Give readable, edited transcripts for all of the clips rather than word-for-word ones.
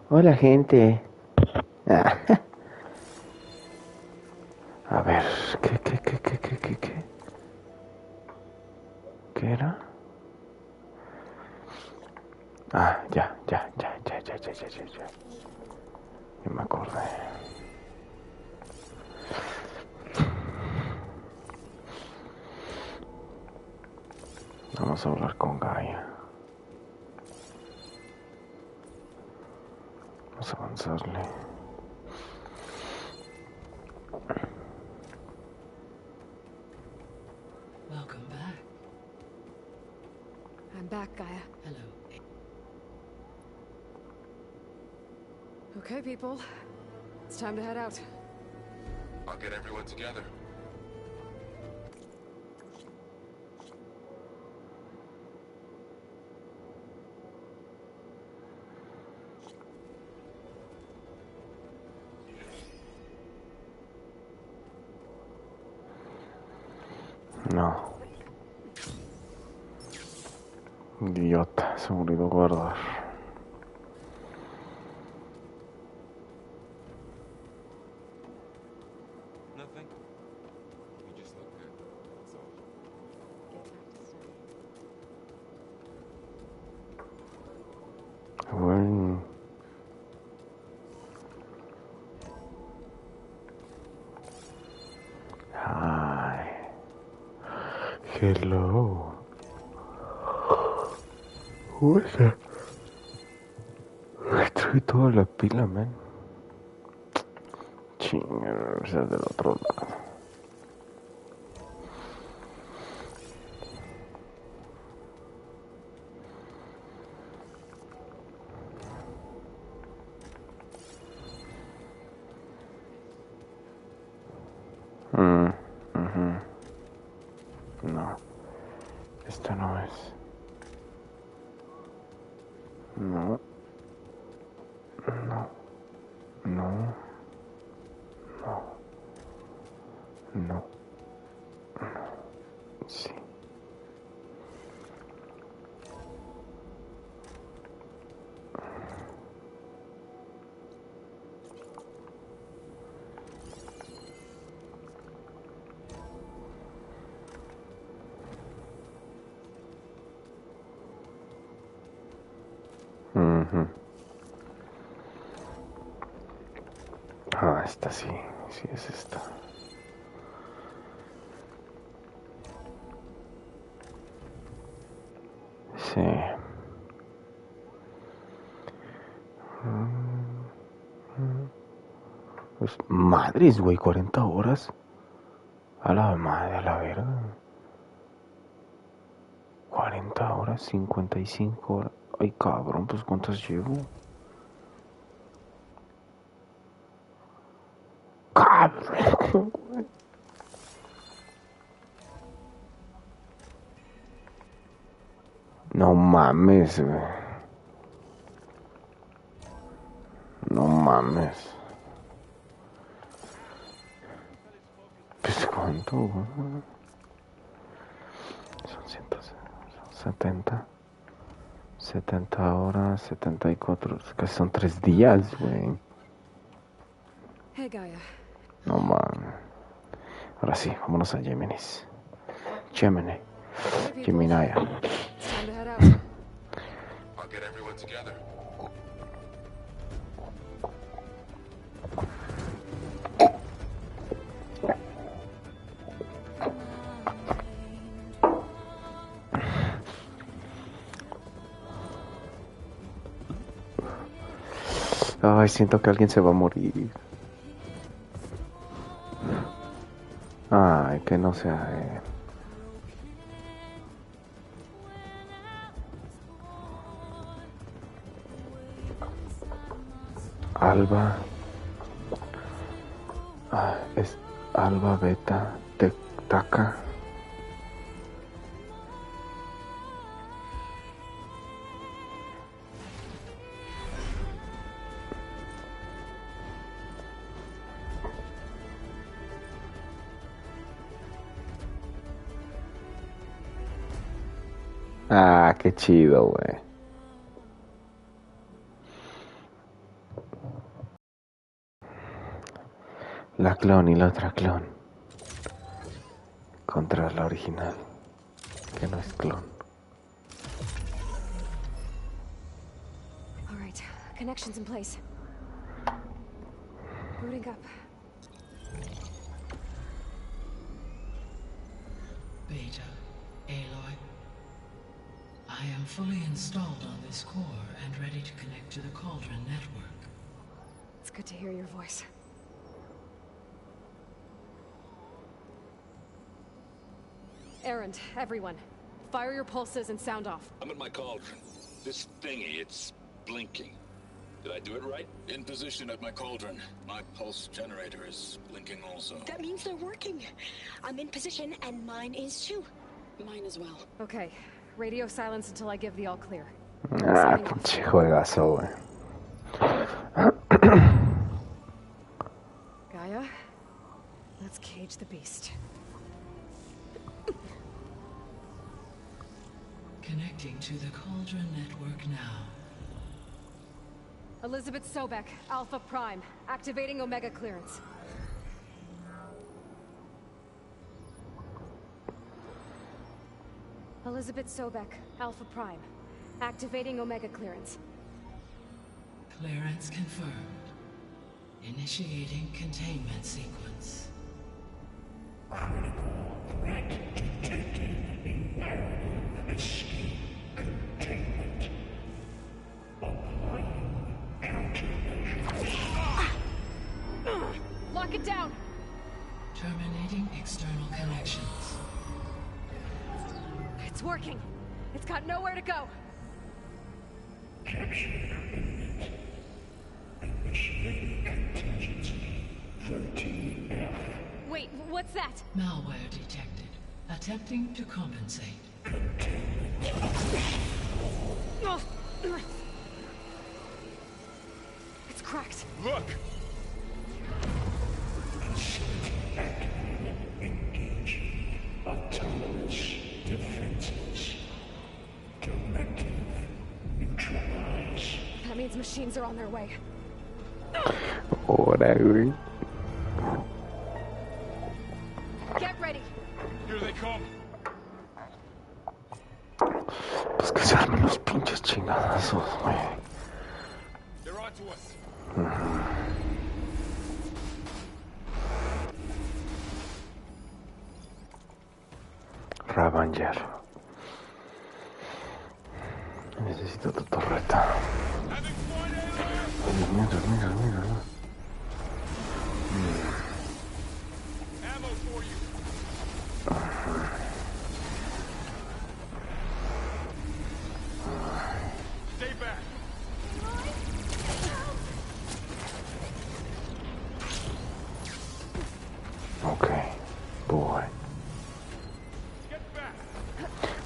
Hola, gente. Ah, a ver, ¿qué era? Ah, ya. Ya me acordé. Vamos a hablar con Gaia. Vamos a avanzarle. Welcome back. I'm back Gaia. Hello. Okay, people. It's time to head out. I'll get everyone together. No. Idiota, se me olvidó guardar. Nothing. You just look good. That's all. Bueno. Hi. Hello. Oye. Estoy toda la pila, man. Chinga, esa es del otro lado. No, esta no es. No, no, no, no, no, no, sí. Ah, esta sí, sí es esta. Sí. Pues madres, güey, 40 horas. A la madre, a la verga. 40 horas, 55 horas. Ay, cabrón, pues ¿cuántas llevo? Cabrón, güey. No mames, güey. No mames. Pues ¿cuánto, güey? Son 170. 70 horas, 74. Casi son 3 días, güey. Hey, Gaia. No mames. Ahora sí, vámonos a Géminis. Gemini. Okay, people. Gemini. It's time to head out. I'll get everyone together. Ay, siento que alguien se va a morir. Ay, que no sea Alba. Ah, es Alba Beta Taca. Ah, qué chido, güey. La clon y la otra clon. Contra la original. Que no es clon. All right, connections in place. Booting up. Beta, Aloy. I am fully installed on this core and ready to connect to the Cauldron network. It's good to hear your voice. Errand, everyone. fire your pulses and sound off. I'm at my cauldron. This thingy, it's blinking. Did I do it right? In position at my cauldron. My pulse generator is blinking also. That means they're working. I'm in position and mine is too. Mine as well. Okay. Radio silence until I give the all clear. Ah, pinche juegazo, güey. Gaia, let's cage the beast. Connecting to the Cauldron network now. Elizabeth Sobek, Alpha Prime, activating Omega clearance. Elizabeth Sobek, Alpha Prime, activating Omega clearance. Clearance confirmed. Initiating containment sequence. Lock it down! Terminating external connections. It's working. It's got nowhere to go. Wait, what's that? Malware detected. Attempting to compensate. It's cracked. Look! Autonomous defenses. Directive neutralize. That means machines are on their way. Ahora, güey. Get ready. Here they come. Pues que se armen los pinches chingadazos, güey. They're onto us. Ravanger. Necesito tu torreta. Having fun, alien! Mira. Ammo for you. Stay back. Ok. Boy. Get back.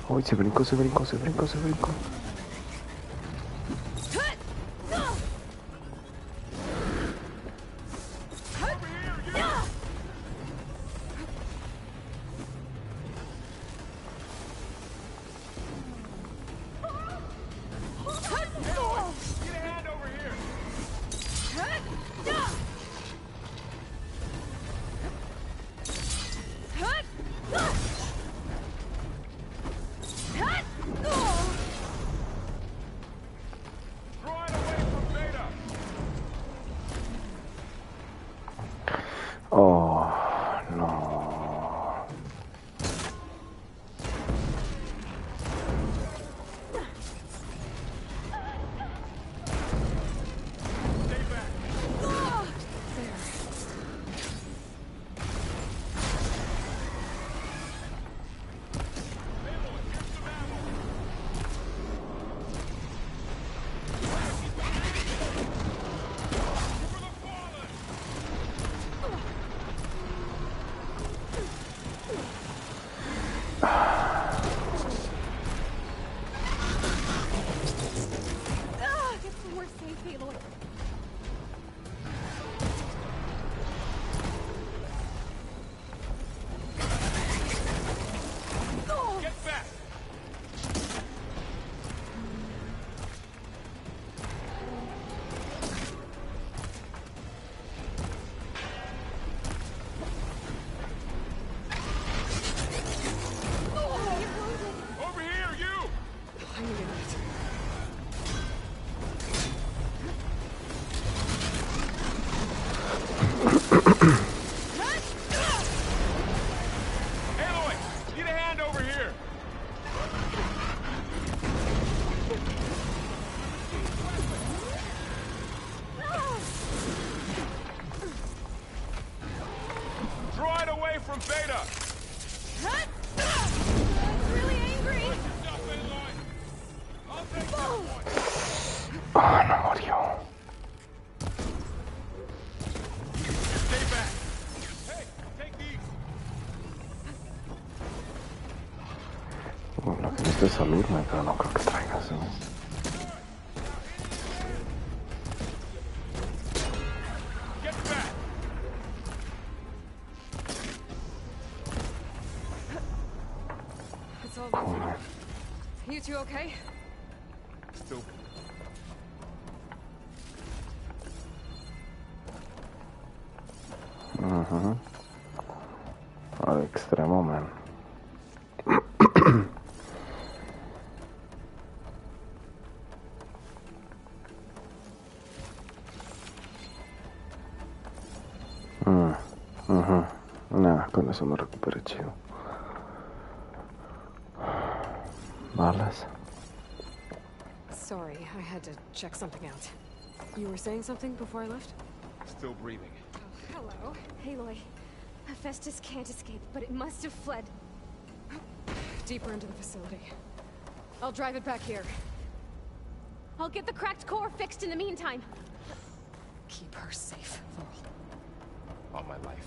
Uy, se brincó. Get a hand over here. Ah, no murió. Stay back. Hey, take these. Lo que necesito es salirme, pero no creo que traiga, ¿sabes? Get back. It's all Oh, right. no. You two okay? Still. Al extremo, man. Nah, con eso me recuperé chido. Balas. Sorry, I had to check something out. You were saying something before I left? Still breathing. Oh, hello. Aloy. Hephaestus can't escape, but it must have fled deeper into the facility. I'll drive it back here. I'll get the cracked core fixed in the meantime. Keep her safe, Laurel. All my life.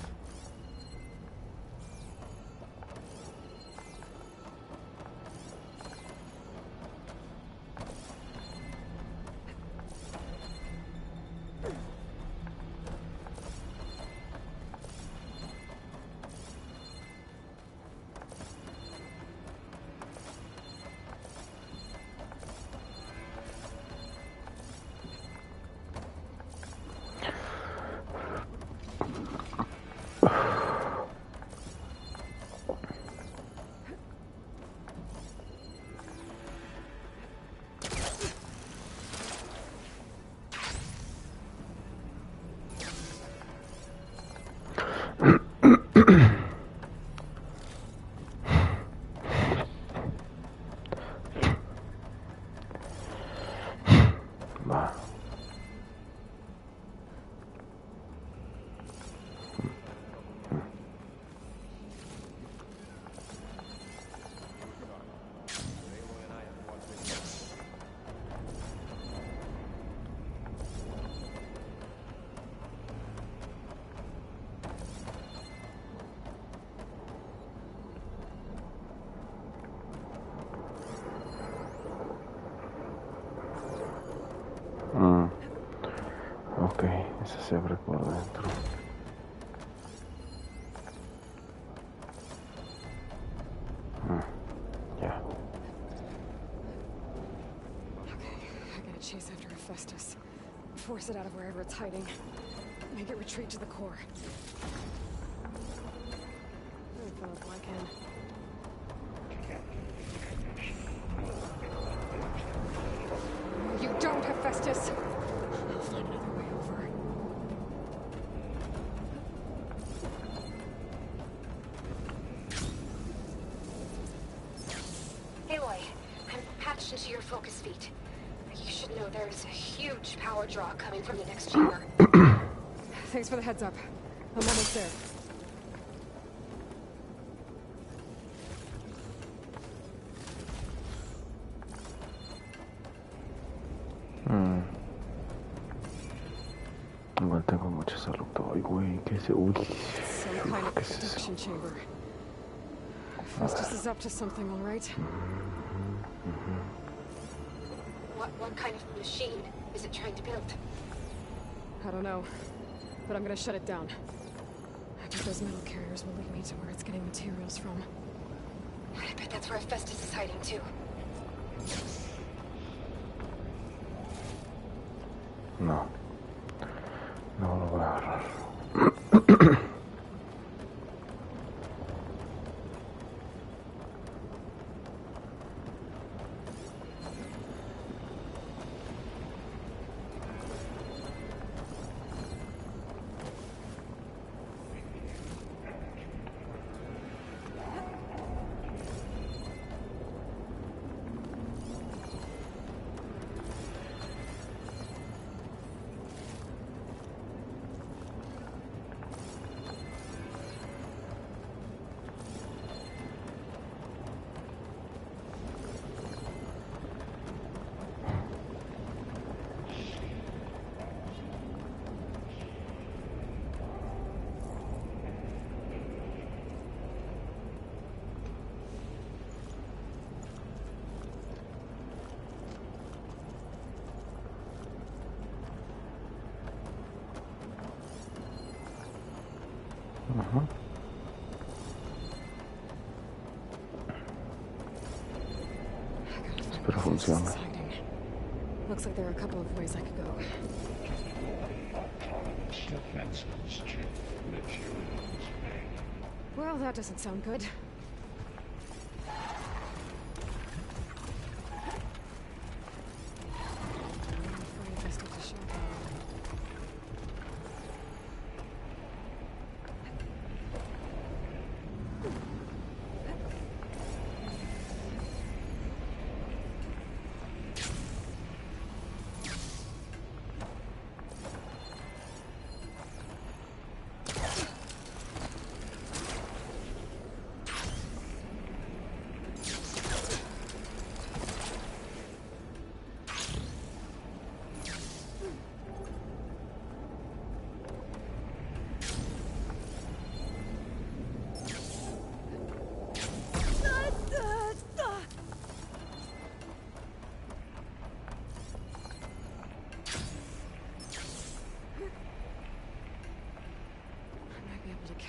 Va. Ok, ese se abre por dentro. Ya. Okay, I gotta chase after Hephaestus. Force it out of wherever it's hiding. Make it retreat to the core. I found a black hand. You don't, Hephaestus! I'll find another way over. Aloy, I'm patched into your focus feed. You should know there's a huge power draw coming from the next chamber. Thanks for the heads up. I'm almost there. Igual tengo mucha salud. Ay, güey, ¿qué es? Uy, Some kind of ¿qué es eso? protection chamber. Hephaestus is up to something, all right? What kind of machine is it trying to build? I don't know, but I'm gonna shut it down. I bet those metal carriers will lead me to where it's getting materials from. I bet that's where Hephaestus is hiding too. No. No lo voy a agarrar. Ajá. Espero funcione. Looks like there are a couple of ways I could go. Defenses chip materials made. Well, that doesn't sound good.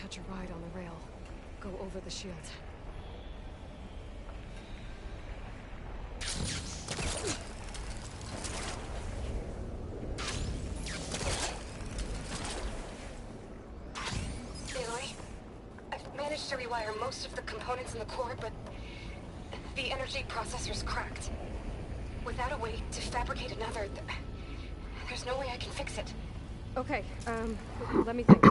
Catch a ride on the rail. Go over the shield. Aloy, I've managed to rewire most of the components in the core, but the energy processor's cracked. Without a way to fabricate another, there's no way I can fix it. Okay, let me think.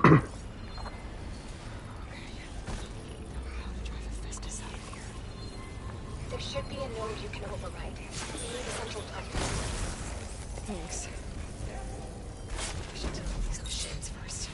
There should be a node you can override. You need a central platform. Thanks. I should delete these machines first.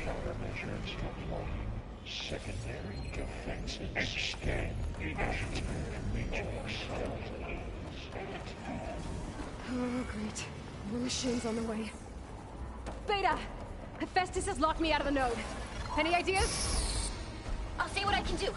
Countermeasures deploying. Secondary defenses. Extend the matrix. Oh, great. More machines on the way. Beta! Hephaestus has locked me out of the node. Any ideas? I'll see what I can do.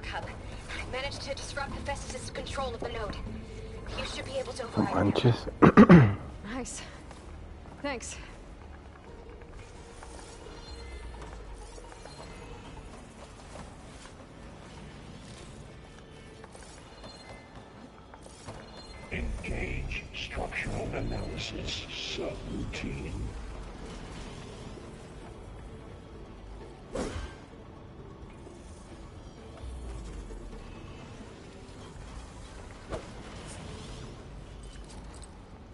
Hub. I managed to disrupt Hephaestus' control of the node. You should be able to No override it. manches. Nice. Thanks. Engage structural analysis subroutine.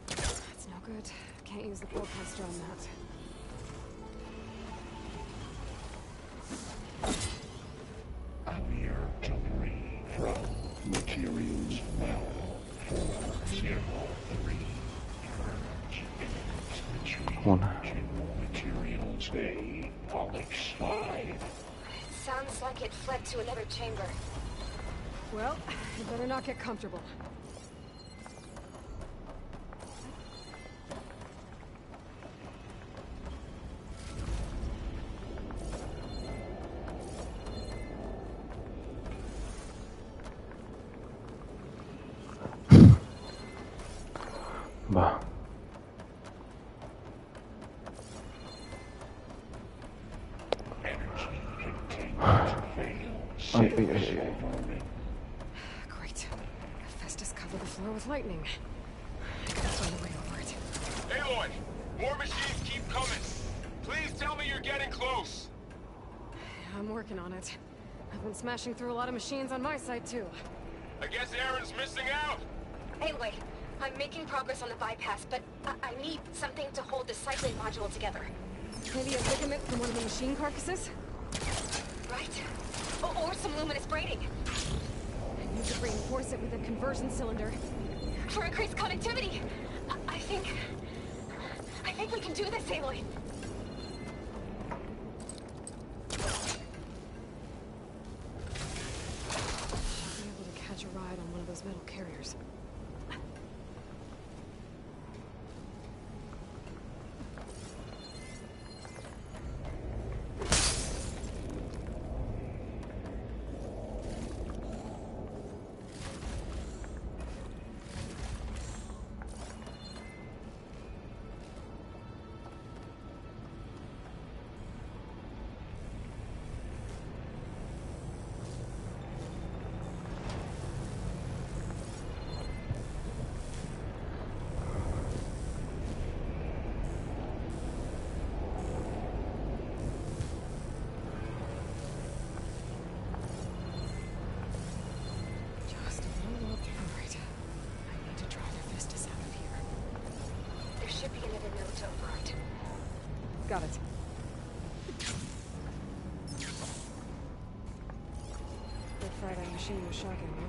That's no good. Can't use the forecaster on that. Clear debris from materials well 403. Una. General materials A, Onyx 5. It sounds like it fled to another chamber. Well, you better not get comfortable. Va. Energy containment fail. Ay, ay, ay, ay. Great. Hephaestus covered the floor with lightning. I gotta find a way over it. Aloy! More machines keep coming! Please tell me you're getting close! I'm working on it. I've been smashing through a lot of machines on my side, too. I guess Aaron's missing out! Anyway, I'm making progress on the bypass, but I need something to hold the cycling module together. Maybe a ligament from one of the machine carcasses? Right? Or some luminous braiding. I need to reinforce it with a conversion cylinder. For increased connectivity. I think we can do this, Aloy. Should be able to catch a ride on one of those metal carriers. Just a little up. Alright. I need to drive Hephaestus out of here. There should be another node to override. Got it. Good Friday machine was shocking, huh?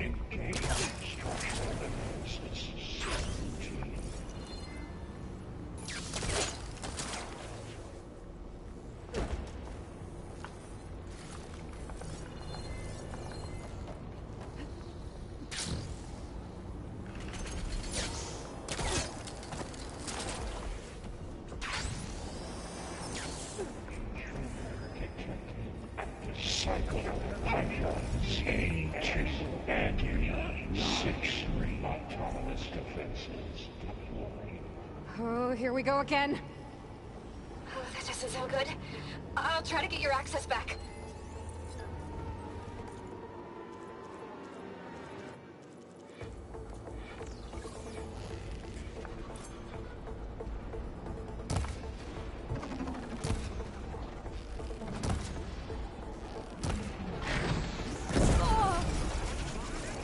Engage structural analysis. Routine. Cycle pipelines A2 and Gemini 6-3 autonomous defenses deployed. Oh, here we go again. Oh, that doesn't sound good. I'll try to get your access back.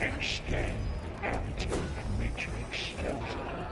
Extend active matrix filter.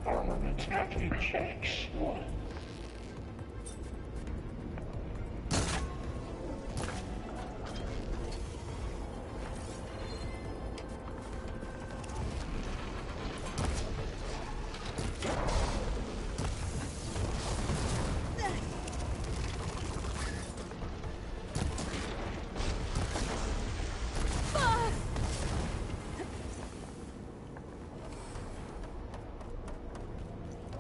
Armament package X1.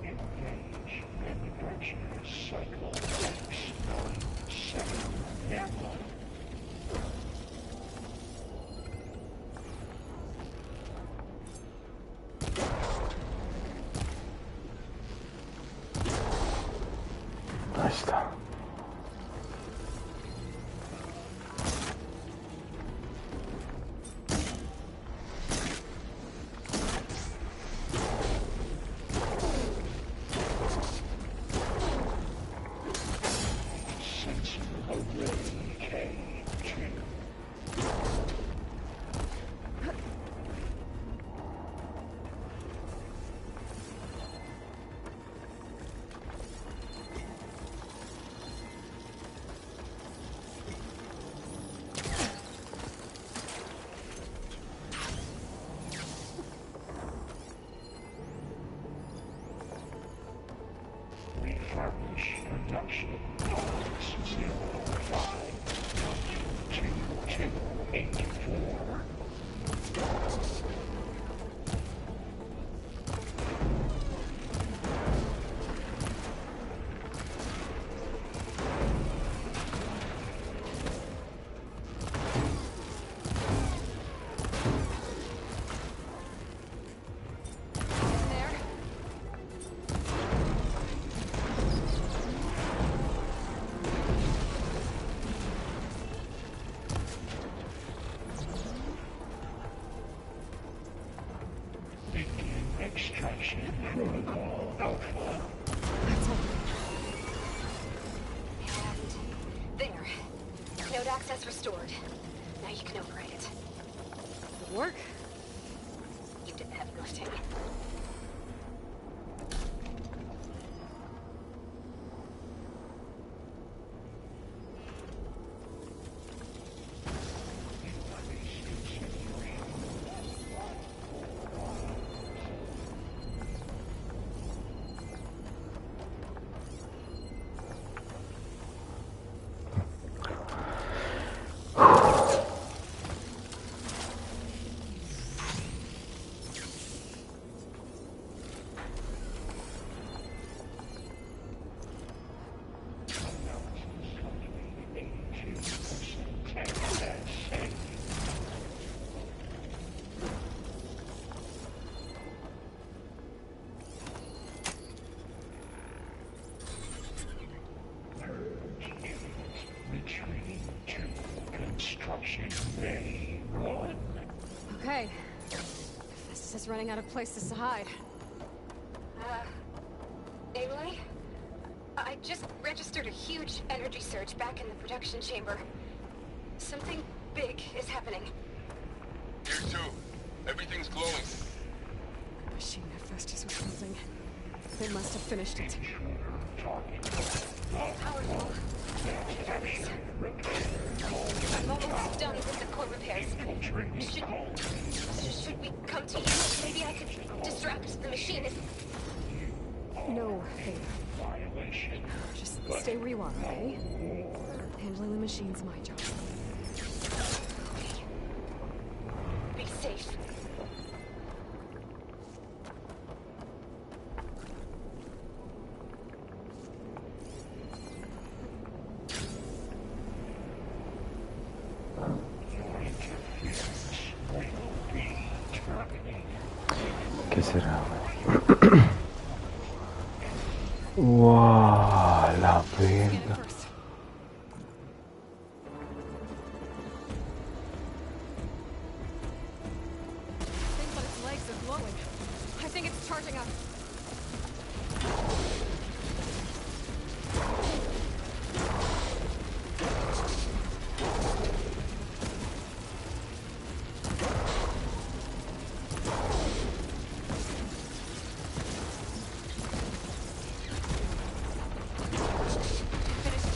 Engage manufacturer cycle X97 network. Ahí está. Sensor array K2. Refurbish production box 052284. There. Work? You did the heavy lifting. Retreating to construction bay 1. Okay. Festus is running out of places to hide. Aloy? I just registered a huge energy surge back in the production chamber. Something big is happening. Here too. Everything's glowing. The machine that Festus was using. They must have finished it. Powerful. I'm almost done with the core repairs. Should we come to you? Maybe I could distract the machine. No, hey. Just stay where you are, okay? Handling the machine's my job. Be safe. ¿Qué será, güey? ¡Wow! La verga. Thing but its legs are glowing. I think it's charging up. Finished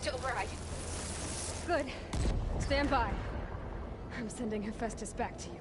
to override. Good. Stand by. I'm sending Hephaestus back to you.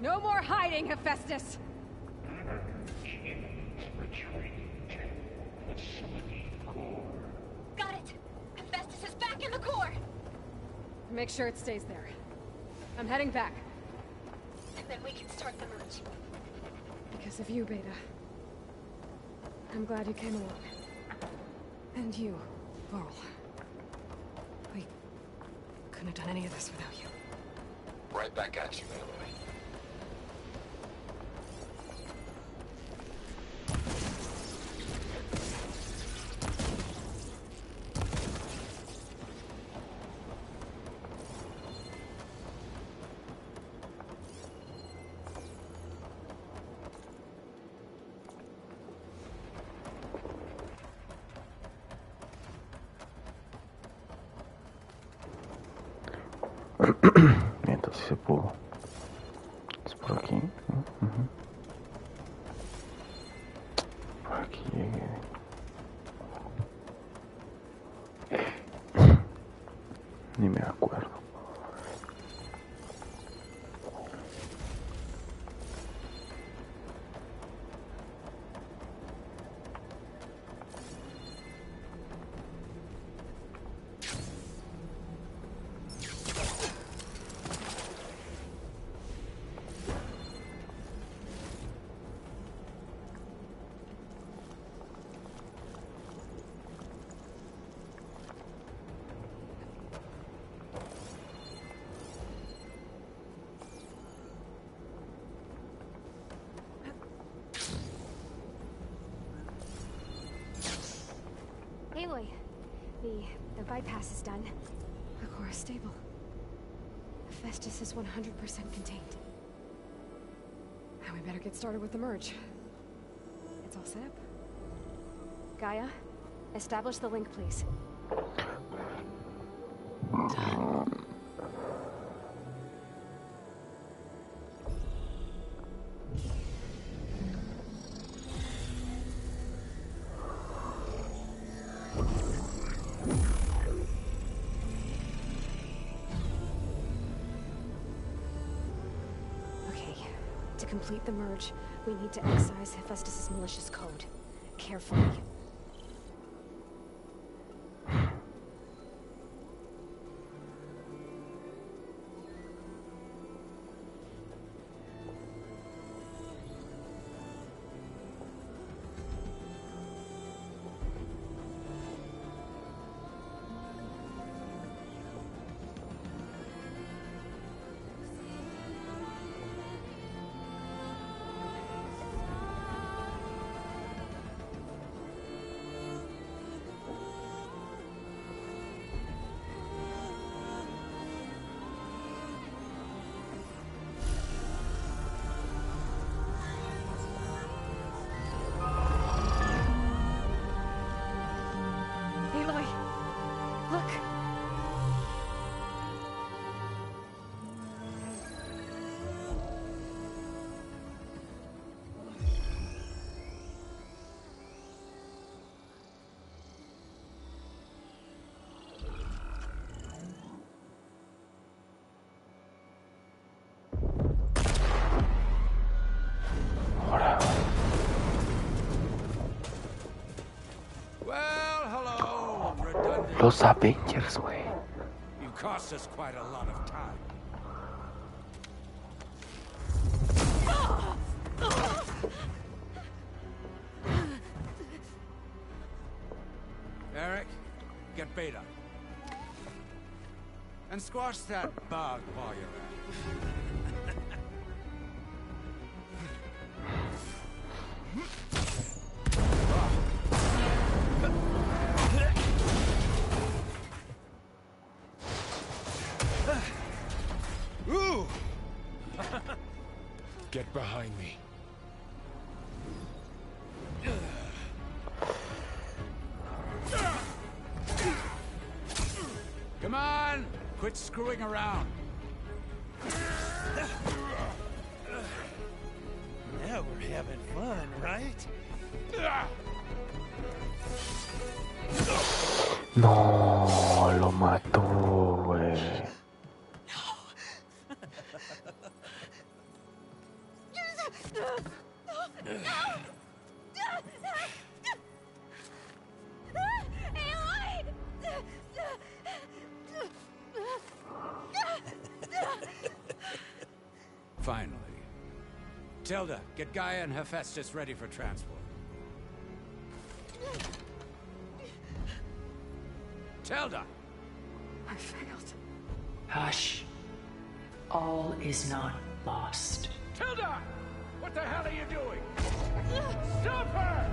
No more hiding, Hephaestus! Got it! Hephaestus is back in the core! Make sure it stays there. I'm heading back. And then we can start the merge. Because of you, Beta. I'm glad you came along. And you, Varl. We couldn't have done any of this without you. Right back at you, Aloy. Entonces se pudo. Es por aquí. Por aquí llegué. Ni me acuerdo. Aloy, the bypass is done. The core is stable. Hephaestus is 100% contained. Now we better get started with the merge. It's all set up. Gaia, establish the link, please. To complete the merge, we need to excise Hephaestus' malicious code. Carefully. Los Avengers, güey. You cost us quite a lot of time. Eric, get Beta. And squash that bug while you're at it. Ooh! Get behind me. Come on! Quit screwing around. Now we're having fun, right? No, lo mató, güey. Finally. Tilda, get Gaia and Hephaestus ready for transport. Tilda! I failed. Hush. All is not lost. Tilda! What the hell are you doing? Stop her!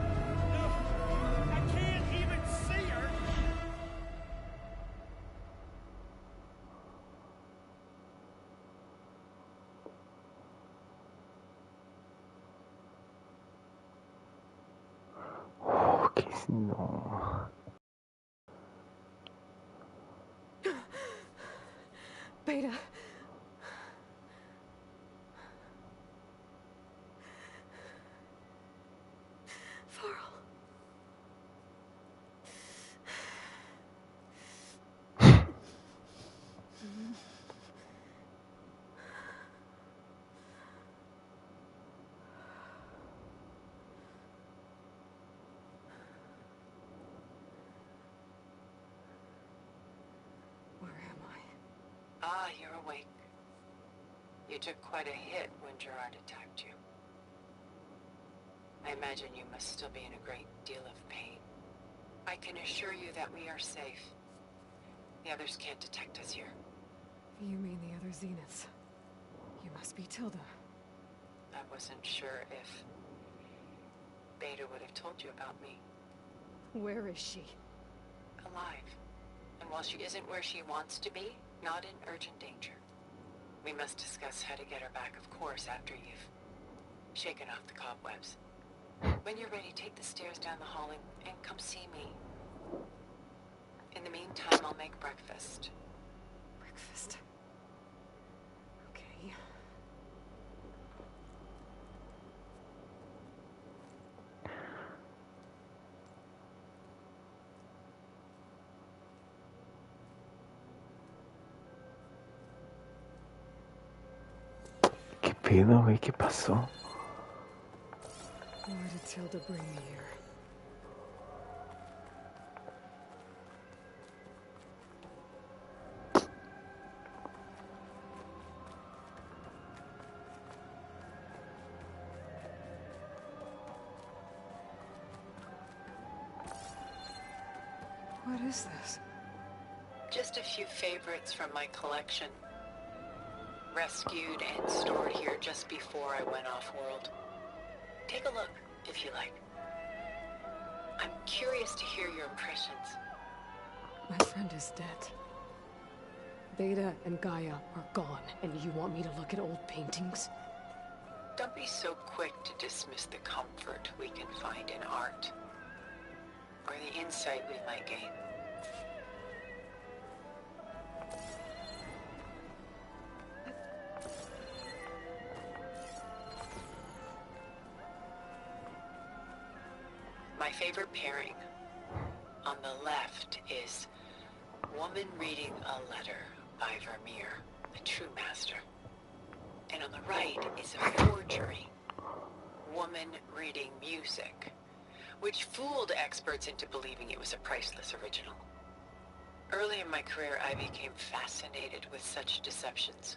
I can't even see her! Oh, que no. Beta. Farrell. Where am I? Ah, you're awake. You took quite a hit when Gerard attacked you. I imagine you must still be in a great deal of pain. I can assure you that we are safe. The others can't detect us here. You mean the other Zeniths? You must be Tilda. I wasn't sure if Beta would have told you about me. Where is she? Alive. And while she isn't where she wants to be, not in urgent danger. We must discuss how to get her back, of course, after you've shaken off the cobwebs. When you're ready, take the stairs down the hall and come see me. In the meantime, I'll make breakfast. Breakfast. Okay. ¿Qué pedo, güey? ¿Qué pasó? Why did Tilda bring me here? What is this? Just a few favorites from my collection. Rescued and stored here just before I went off-world. Take a look, if you like. I'm curious to hear your impressions. My friend is dead. Beta and Gaia are gone, and you want me to look at old paintings? Don't be so quick to dismiss the comfort we can find in art, or the insight we might gain. My favorite pairing on the left is Woman Reading a Letter by Vermeer, a true master. And on the right is a forgery, Woman Reading Music, which fooled experts into believing it was a priceless original. Early in my career, I became fascinated with such deceptions.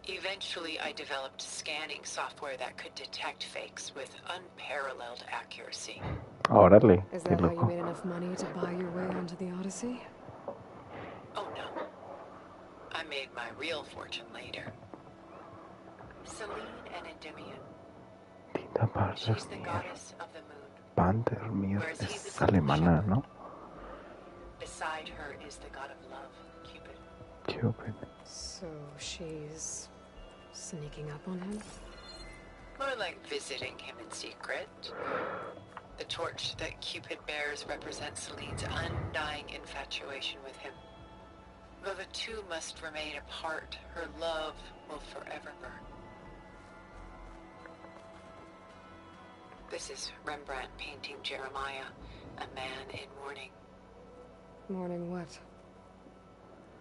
Eventually, I developed scanning software that could detect fakes with unparalleled accuracy. Órale, Is qué that how you loco. made enough money to buy your way onto the Odyssey? Oh no. I made my real fortune later. Celine and Endymion. Tinta Parte She's the Mir. goddess of the moon. Panther Mir Whereas he's the es simple alemana, shepherd. ¿no? Beside her is the god of love, Cupid. Cupid. So she's sneaking up on him? More like visiting him in secret. The torch that Cupid bears represents Celine's undying infatuation with him. Though the two must remain apart, her love will forever burn. This is Rembrandt painting Jeremiah, a man in mourning. Mourning what?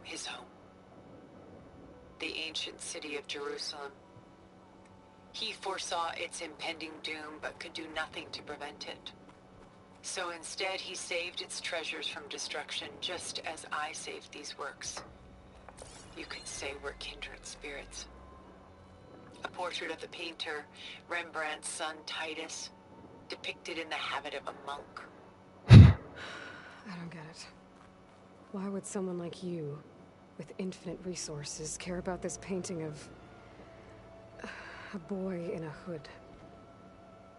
His home. The ancient city of Jerusalem. He foresaw its impending doom, but could do nothing to prevent it. So instead, he saved its treasures from destruction, just as I saved these works. You could say we're kindred spirits. A portrait of the painter, Rembrandt's son Titus, depicted in the habit of a monk. I don't get it. Why would someone like you, with infinite resources, care about this painting of a boy in a hood?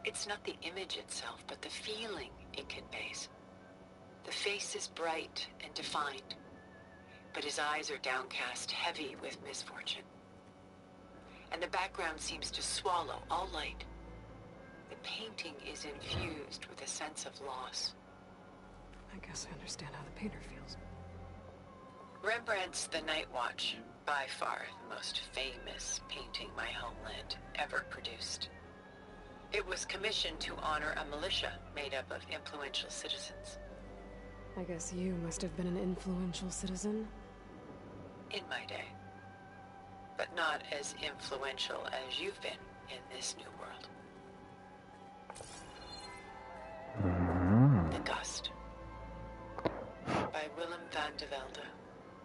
It's not the image itself, but the feeling it conveys. The face is bright and defined, but his eyes are downcast, heavy with misfortune. And the background seems to swallow all light. The painting is infused with a sense of loss. I guess I understand how the painter feels. Rembrandt's The Night Watch, by far the most famous painting my homeland ever produced. It was commissioned to honor a militia made up of influential citizens. I guess you must have been an influential citizen. In my day. But not as influential as you've been in this new world. The Gust. By Willem van de Velde,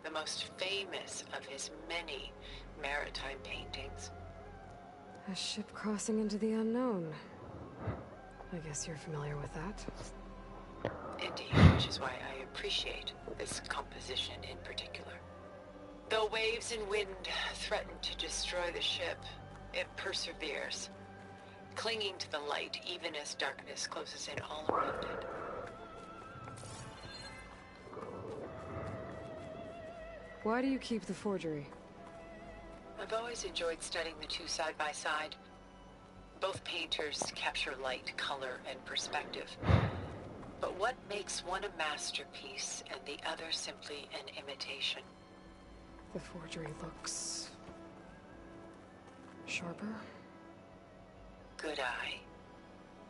the most famous of his many maritime paintings. A ship crossing into the unknown. I guess you're familiar with that. Indeed, which is why I appreciate this composition in particular. Though waves and wind threaten to destroy the ship, it perseveres, clinging to the light even as darkness closes in all around it. Why do you keep the forgery? I've always enjoyed studying the two side by side. Both painters capture light, color, and perspective. But what makes one a masterpiece and the other simply an imitation? The forgery looks sharper. Good eye.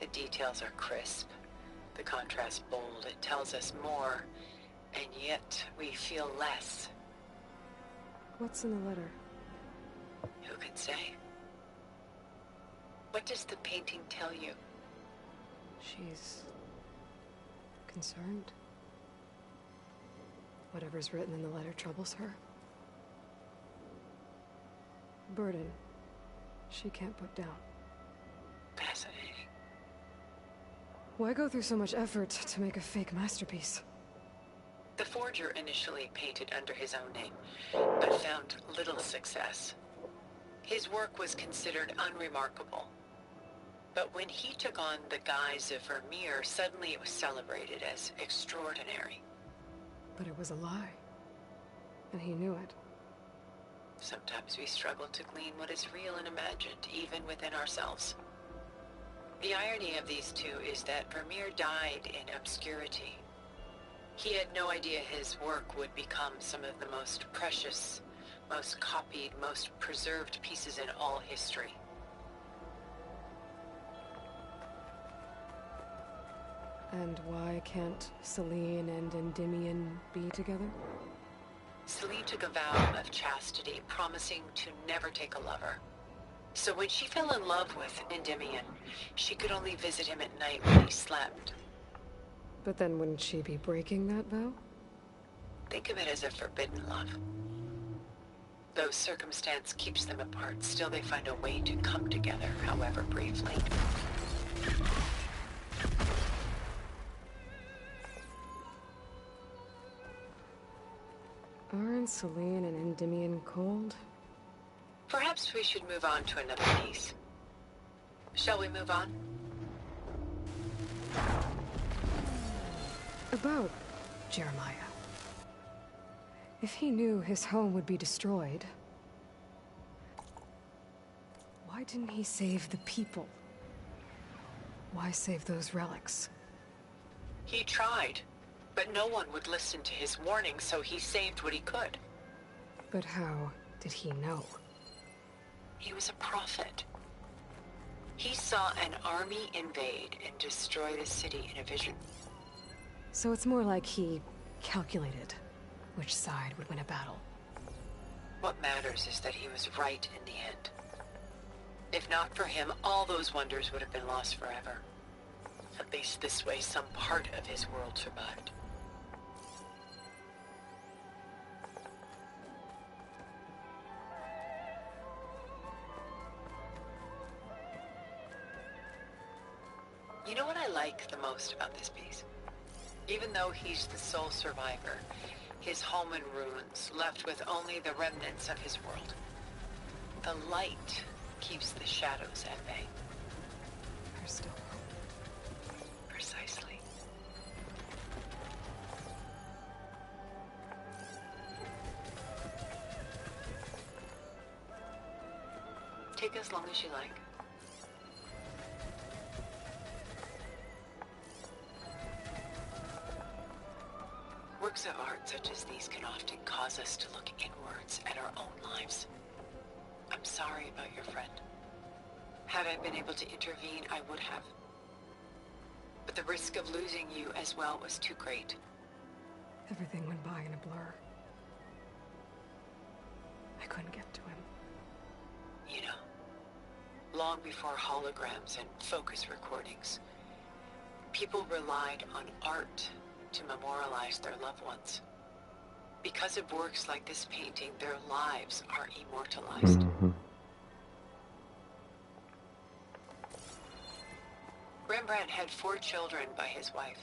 The details are crisp, the contrast bold. It tells us more, and yet we feel less. What's in the letter? Who can say? What does the painting tell you? She's concerned. Whatever's written in the letter troubles her. Burden she can't put down. Fascinating. Why go through so much effort to make a fake masterpiece? The forger initially painted under his own name, but found little success. His work was considered unremarkable. But when he took on the guise of Vermeer, suddenly it was celebrated as extraordinary. But it was a lie. And he knew it. Sometimes we struggle to glean what is real and imagined, even within ourselves. The irony of these two is that Vermeer died in obscurity. He had no idea his work would become some of the most precious, most copied, most preserved pieces in all history. And why can't Celine and Endymion be together? Celine took a vow of chastity, promising to never take a lover. So when she fell in love with Endymion, she could only visit him at night when he slept. But then wouldn't she be breaking that vow? Think of it as a forbidden love. Though circumstance keeps them apart, still they find a way to come together, however briefly. Aren't Selene and Endymion cold? Perhaps we should move on to another piece. Shall we move on? About Jeremiah. If he knew his home would be destroyed, why didn't he save the people? Why save those relics? He tried, but no one would listen to his warning, so he saved what he could. But how did he know? He was a prophet. He saw an army invade and destroy the city in a vision. So it's more like he calculated which side would win a battle. What matters is that he was right in the end. If not for him, all those wonders would have been lost forever. At least this way, some part of his world survived. You know what I like the most about this piece? Even though he's the sole survivor, his home in ruins, left with only the remnants of his world. The light keeps the shadows at bay. There's still hope. Precisely. Take as long as you like. Works of art such as these can often cause us to look inwards at our own lives. I'm sorry about your friend. Had I been able to intervene, I would have. But the risk of losing you as well was too great. Everything went by in a blur. I couldn't get to him. You know, long before holograms and focus recordings, people relied on art to memorialize their loved ones. Because of works like this painting, their lives are immortalized. Rembrandt had 4 children by his wife.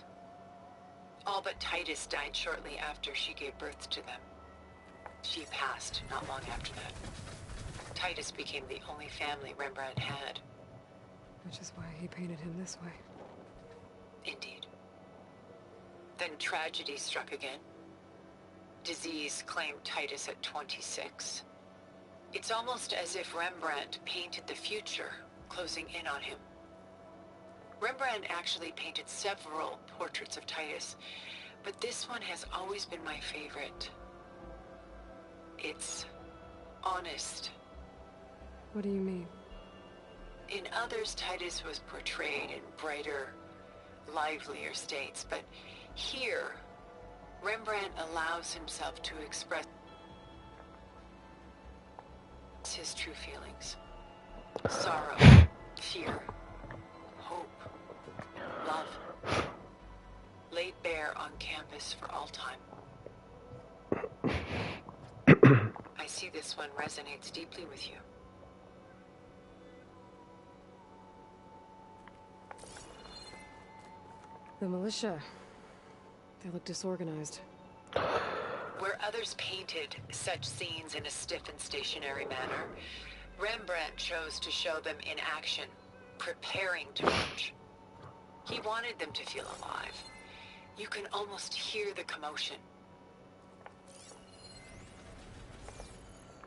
All but Titus died shortly after she gave birth to them. She passed not long after that. Titus became the only family Rembrandt had. Which is why he painted him this way. Indeed. Then tragedy struck again. Disease claimed Titus at 26. It's almost as if Rembrandt painted the future, closing in on him. Rembrandt actually painted several portraits of Titus, but this one has always been my favorite. It's honest. What do you mean? In others, Titus was portrayed in brighter, livelier states, but here, Rembrandt allows himself to express his true feelings. Sorrow, fear, hope, love. Laid bare on canvas for all time. I see this one resonates deeply with you. The militia. They look disorganized. Where others painted such scenes in a stiff and stationary manner, Rembrandt chose to show them in action, preparing to march. He wanted them to feel alive. You can almost hear the commotion.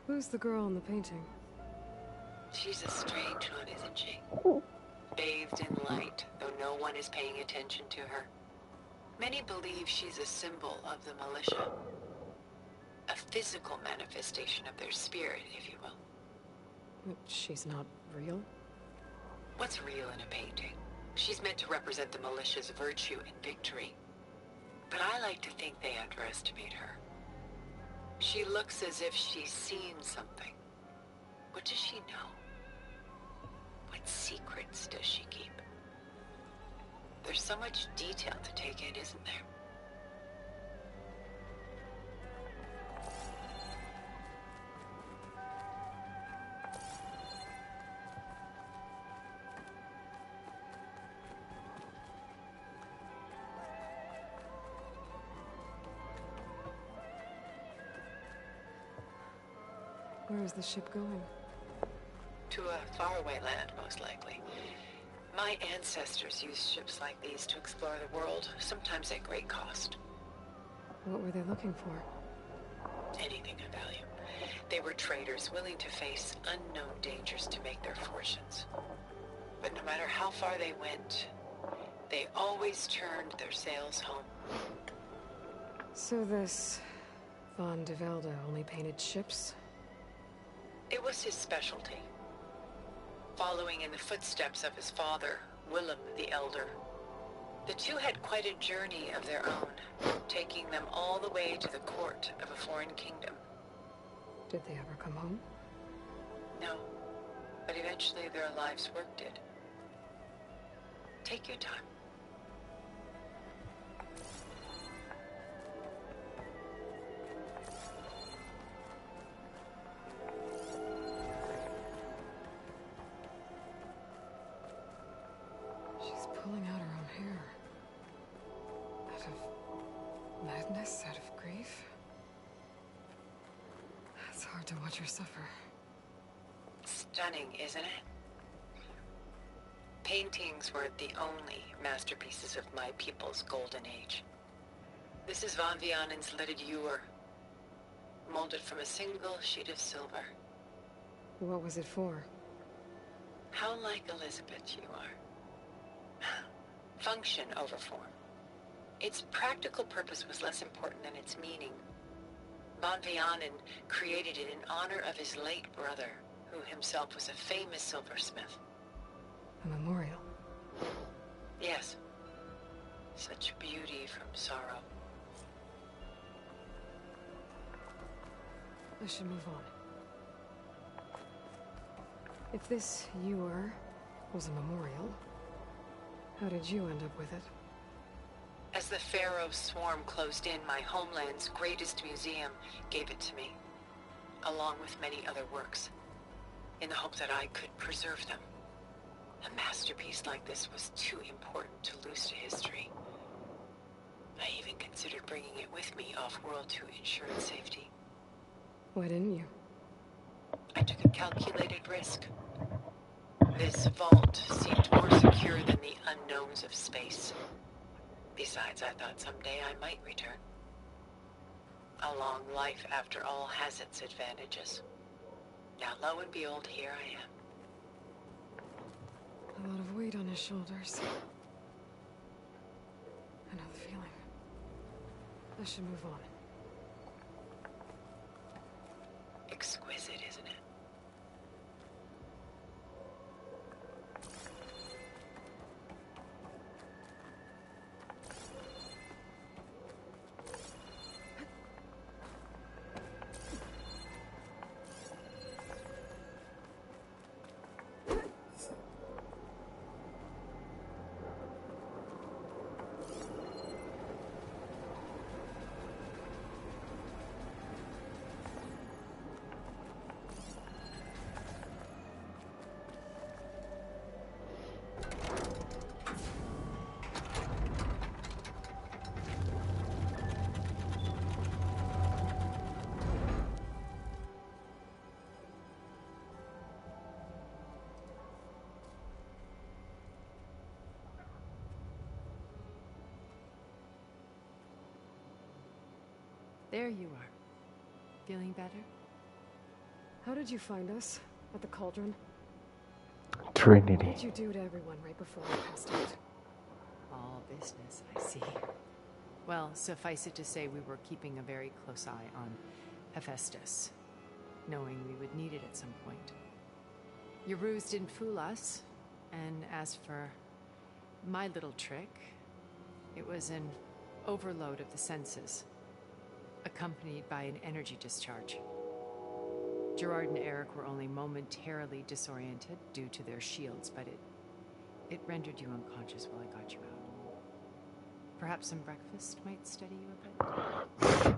Who's the girl in the painting? She's a strange one, isn't she? Bathed in light, though no one is paying attention to her. Many believe she's a symbol of the militia. A physical manifestation of their spirit, if you will. But she's not real? What's real in a painting? She's meant to represent the militia's virtue and victory. But I like to think they underestimate her. She looks as if she's seen something. What does she know? What secrets does she keep? There's so much detail to take in, isn't there? Where is the ship going? To a faraway land, most likely. My ancestors used ships like these to explore the world, sometimes at great cost. What were they looking for? Anything of value. They were traders willing to face unknown dangers to make their fortunes. But no matter how far they went, they always turned their sails home. So this Von de Velde only painted ships? It was his specialty. Following in the footsteps of his father, Willem the Elder. The two had quite a journey of their own, taking them all the way to the court of a foreign kingdom. Did they ever come home? No, but eventually their lives worked it. Take your time. She's pulling out her own hair. Out of madness, out of grief. It's hard to watch her suffer. Stunning, isn't it? Paintings weren't the only masterpieces of my people's golden age. This is Von Vianen's leaded ewer, molded from a single sheet of silver. What was it for? How like Elizabeth you are. Function over form. Its practical purpose was less important than its meaning. Von Vianen created it in honor of his late brother, who himself was a famous silversmith. A memorial? Yes. Such beauty from sorrow. I should move on. If this ewer was a memorial, how did you end up with it? As the Pharaoh swarm closed in, my homeland's greatest museum gave it to me, along with many other works, in the hope that I could preserve them. A masterpiece like this was too important to lose to history. I even considered bringing it with me off-world to ensure its safety. Why didn't you? I took a calculated risk. This vault seemed more secure than the unknowns of space. Besides, I thought someday I might return. A long life, after all, has its advantages. Now, lo and behold, here I am. A lot of weight on his shoulders. I know the feeling. I should move on. Exquisite, isn't it? There you are. Feeling better? How did you find us? At the cauldron? Trinity. What did you do to everyone right before I passed out? All business, I see. Well, suffice it to say we were keeping a very close eye on Hephaestus, knowing we would need it at some point. Your ruse didn't fool us, and as for my little trick, it was an overload of the senses, accompanied by an energy discharge. Gerard and Eric were only momentarily disoriented due to their shields, but it rendered you unconscious while I got you out. Perhaps some breakfast might steady you a bit?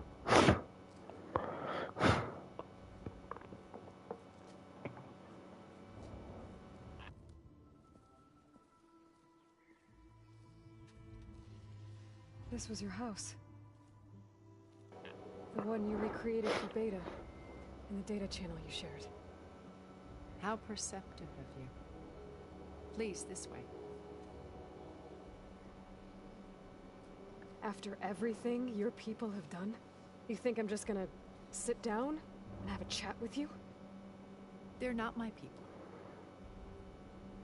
This was your house. The one you recreated for Beta. In the data channel you shared. How perceptive of you. Please, this way. After everything your people have done, you think I'm just gonna sit down and have a chat with you? They're not my people.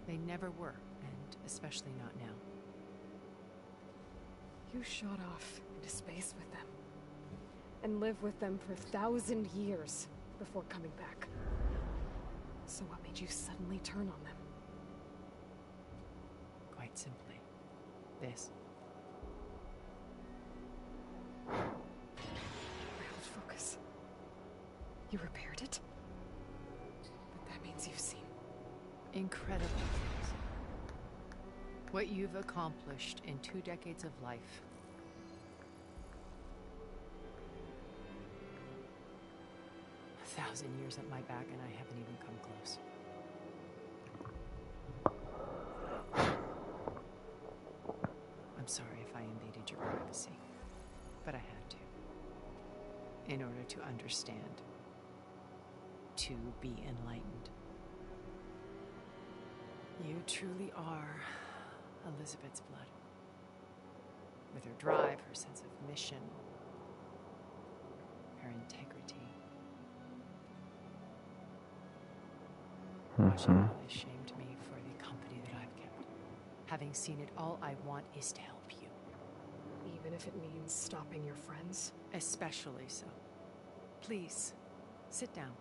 They never were, and especially not now. You shot off into space with them, and lived with them for 1,000 years before coming back. So what made you suddenly turn on them? Quite simply, this. Railed focus. You repaired it? But that means you've seen Incredible things. What you've accomplished in 2 decades of life. A 1,000 years at my back, and I haven't even come close. I'm sorry if I invaded your privacy, but I had to. In order to understand. To be enlightened. You truly are Elizabeth's blood. With her drive, her sense of mission, her integrity. Watching all this shamed me for the company that I've kept. Having seen it, all I want is to help you. even if it means stopping your friends? Especially so. Please, sit down.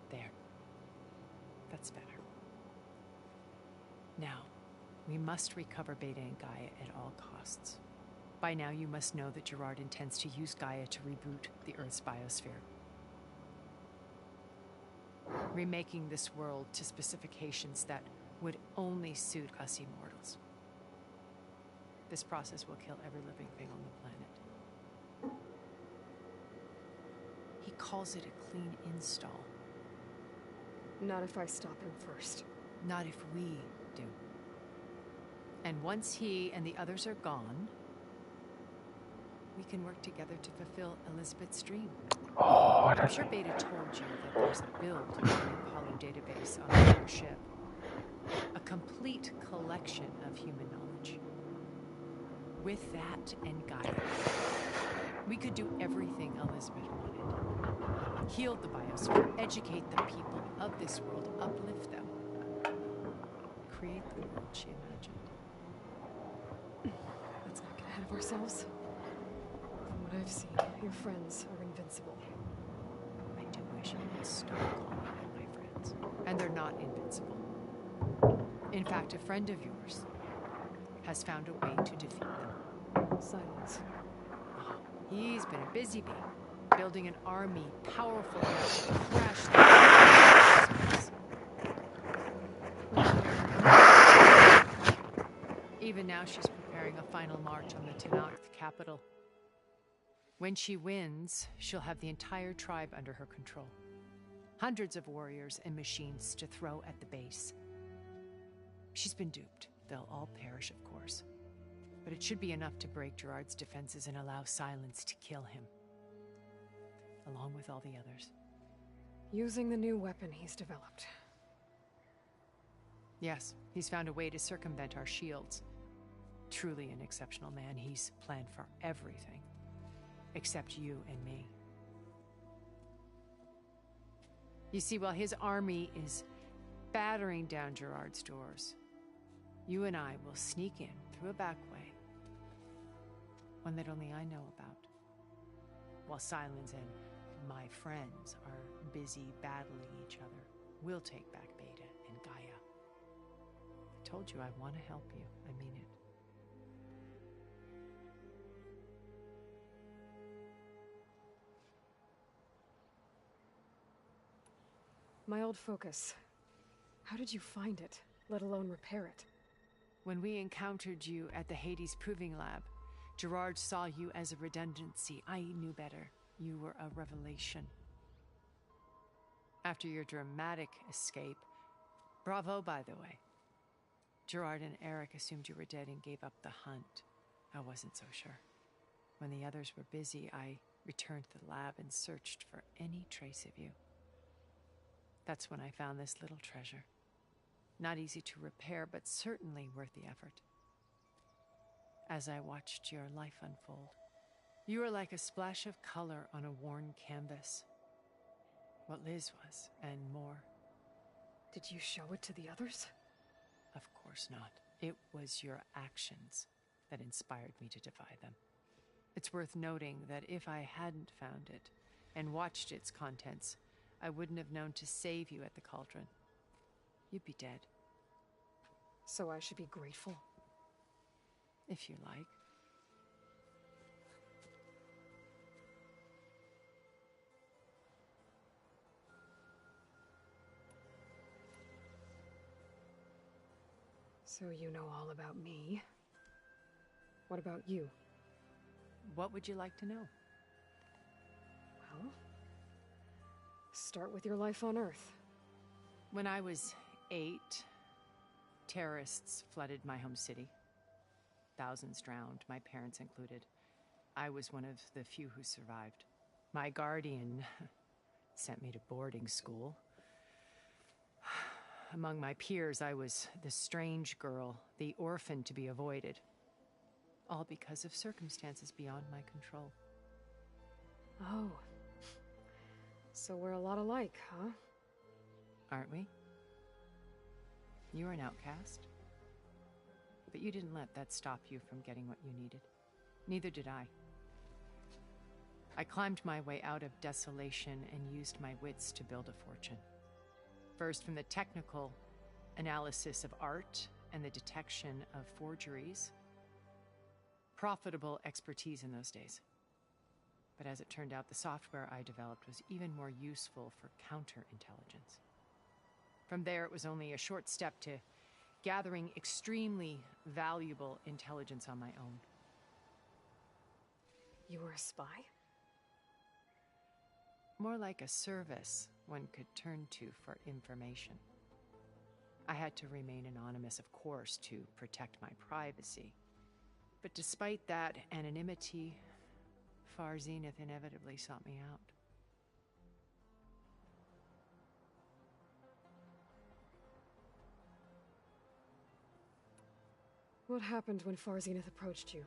There. That's better. Now, we must recover Beta and Gaia at all costs. By now, you must know that Gerard intends to use Gaia to reboot the Earth's biosphere. Remaking this world to specifications that would only suit us immortals. This process will kill every living thing on the planet. He calls it a clean install. Not if I stop him first. Not if we do. And once he and the others are gone, we can work together to fulfill Elizabeth's dream. Oh, I'm sure Beta told you that there's a build in the Apollo database on your ship. A complete collection of human knowledge. With that and Gaia, we could do everything Elizabeth wanted. Heal the biosphere, educate the people of this world, uplift them. Create the world she imagined. Let's not get ahead of ourselves. From what I've seen, your friends are invincible. I do wish you would stop calling them my friends. And they're not invincible. In fact, a friend of yours has found a way to defeat them. Silence. Oh, he's been a busy bee, building an army powerful enough to crash the Even now, she's preparing a final march on the Tenakth capital. When she wins, she'll have the entire tribe under her control. Hundreds of warriors and machines to throw at the base. She's been duped. They'll all perish, of course. But it should be enough to break Gerard's defenses and allow Silence to kill him. Along with all the others. Using the new weapon he's developed. Yes, he's found a way to circumvent our shields. Truly an exceptional man. He's planned for everything. Except you and me. You see, while his army is battering down Gerard's doors, you and I will sneak in through a back way. One that only I know about. While Silence and my friends are busy battling each other, we'll take back Beta and Gaia. I told you I want to help you. I mean it. My old focus. How did you find it, let alone repair it? When we encountered you at the Hades Proving Lab, Gerard saw you as a redundancy. I knew better. You were a revelation. After your dramatic escape, Bravo, by the way. Gerard and Eric assumed you were dead and gave up the hunt. I wasn't so sure. When the others were busy, I returned to the lab and searched for any trace of you. That's when I found this little treasure. Not easy to repair, but certainly worth the effort. As I watched your life unfold, you were like a splash of color on a worn canvas. What Liz was, and more. Did you show it to the others? Of course not. It was your actions that inspired me to defy them. It's worth noting that if I hadn't found it and watched its contents, I wouldn't have known to save you at the cauldron. You'd be dead. So I should be grateful? If you like. So you know all about me. What about you? What would you like to know? Well, start with your life on Earth. When I was 8, terrorists flooded my home city. Thousands drowned, my parents included. I was one of the few who survived. My guardian sent me to boarding school. Among my peers, I was the strange girl, the orphan to be avoided. All because of circumstances beyond my control. Oh. So we're a lot alike, huh? Aren't we? You were an outcast. But you didn't let that stop you from getting what you needed. Neither did I. I climbed my way out of desolation and used my wits to build a fortune. First, from the technical analysis of art and the detection of forgeries. Profitable expertise in those days. But as it turned out, the software I developed was even more useful for counterintelligence. From there, it was only a short step to gathering extremely valuable intelligence on my own. You were a spy? More like a service one could turn to for information. I had to remain anonymous, of course, to protect my privacy. But despite that anonymity, Far Zenith inevitably sought me out. What happened when Far Zenith approached you?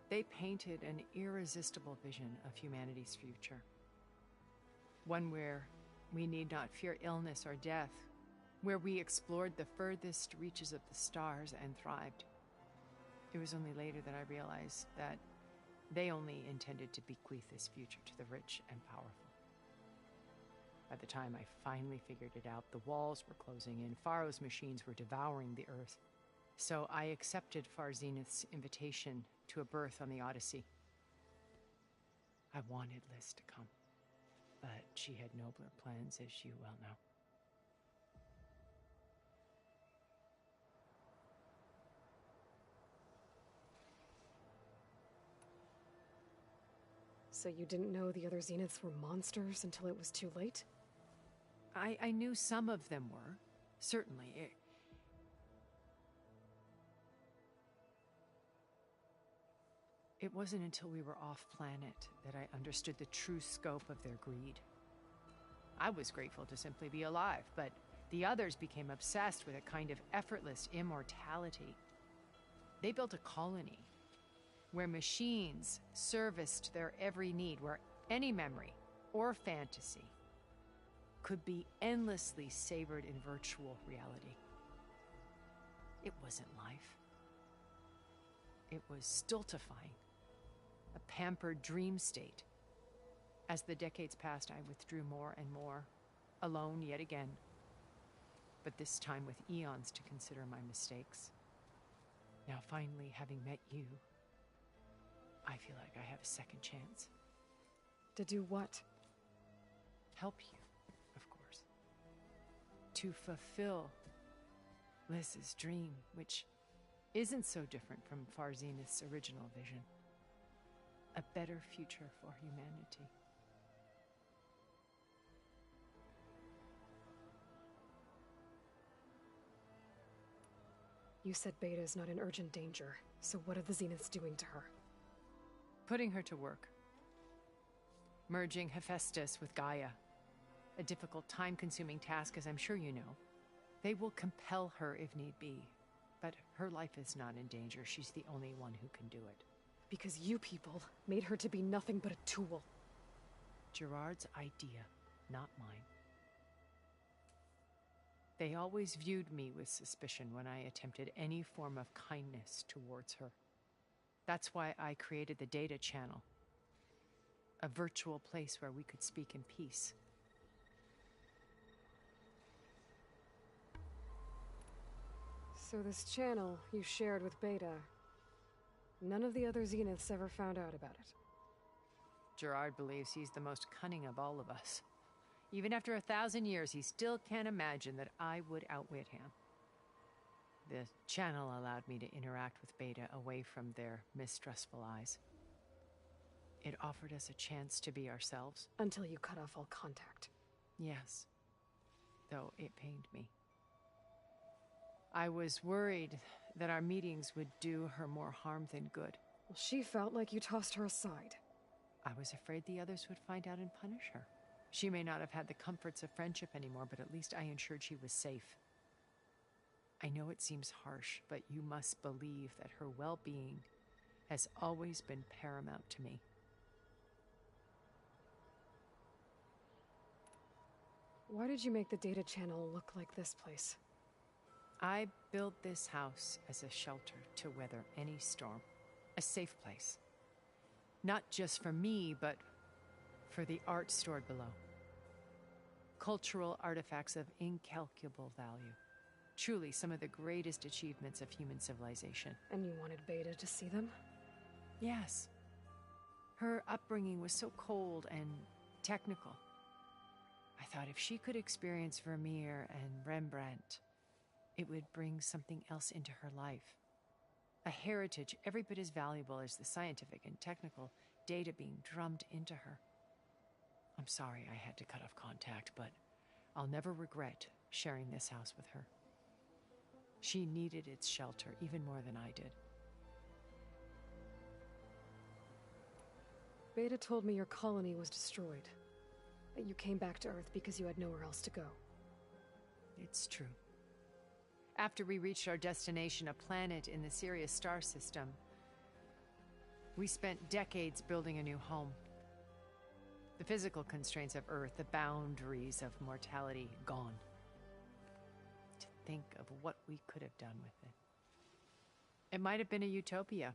They painted an irresistible vision of humanity's future. One where we need not fear illness or death, where we explored the furthest reaches of the stars and thrived. It was only later that I realized that they only intended to bequeath this future to the rich and powerful. By the time I finally figured it out, the walls were closing in, Pharaoh's machines were devouring the earth. So I accepted Far Zenith's invitation to a berth on the Odyssey. I wanted Liz to come, but she had nobler plans, as you well know. So you didn't know the other Zeniths were monsters until it was too late? I knew some of them were, certainly. It wasn't until we were off-planet that I understood the true scope of their greed. I was grateful to simply be alive, but the others became obsessed with a kind of effortless immortality. They built a colony where machines serviced their every need, where any memory or fantasy could be endlessly savored in virtual reality. It wasn't life. It was stultifying, a pampered dream state. As the decades passed, I withdrew more and more, alone yet again, but this time with eons to consider my mistakes. Now finally, having met you, I feel like I have a second chance. To do what? Help you, of course. To fulfill Liz's dream, which isn't so different from Far Zenith's original vision. A better future for humanity. You said Beta is not in urgent danger, so what are the Zeniths doing to her? Putting her to work. Merging Hephaestus with Gaia. A difficult, time-consuming task, as I'm sure you know. They will compel her if need be. But her life is not in danger. She's the only one who can do it. Because you people made her to be nothing but a tool. Gerard's idea, not mine. They always viewed me with suspicion when I attempted any form of kindness towards her. That's why I created the data channel. A virtual place where we could speak in peace. So this channel you shared with Beta, none of the other Zeniths ever found out about it? Gerard believes he's the most cunning of all of us. Even after 1,000 years, he still can't imagine that I would outwit him. The channel allowed me to interact with Beta away from their mistrustful eyes. It offered us a chance to be ourselves. Until you cut off all contact. Yes. Though it pained me. I was worried that our meetings would do her more harm than good. Well, she felt like you tossed her aside. I was afraid the others would find out and punish her. She may not have had the comforts of friendship anymore, but at least I ensured she was safe. I know it seems harsh, but you must believe that her well-being has always been paramount to me. Why did you make the data channel look like this place? I built this house as a shelter to weather any storm. A safe place. Not just for me, but for the art stored below. Cultural artifacts of incalculable value. Truly some of the greatest achievements of human civilization. And you wanted Beta to see them? Yes. Her upbringing was so cold and technical. I thought if she could experience Vermeer and Rembrandt, it would bring something else into her life. A heritage every bit as valuable as the scientific and technical data being drummed into her. I'm sorry I had to cut off contact, but I'll never regret sharing this house with her. She needed its shelter even more than I did. Beta told me your colony was destroyed. That you came back to Earth because you had nowhere else to go. It's true. After we reached our destination, a planet in the Sirius star system, we spent decades building a new home. The physical constraints of Earth, the boundaries of mortality, gone. To think of what we could have done with it. It might have been a utopia.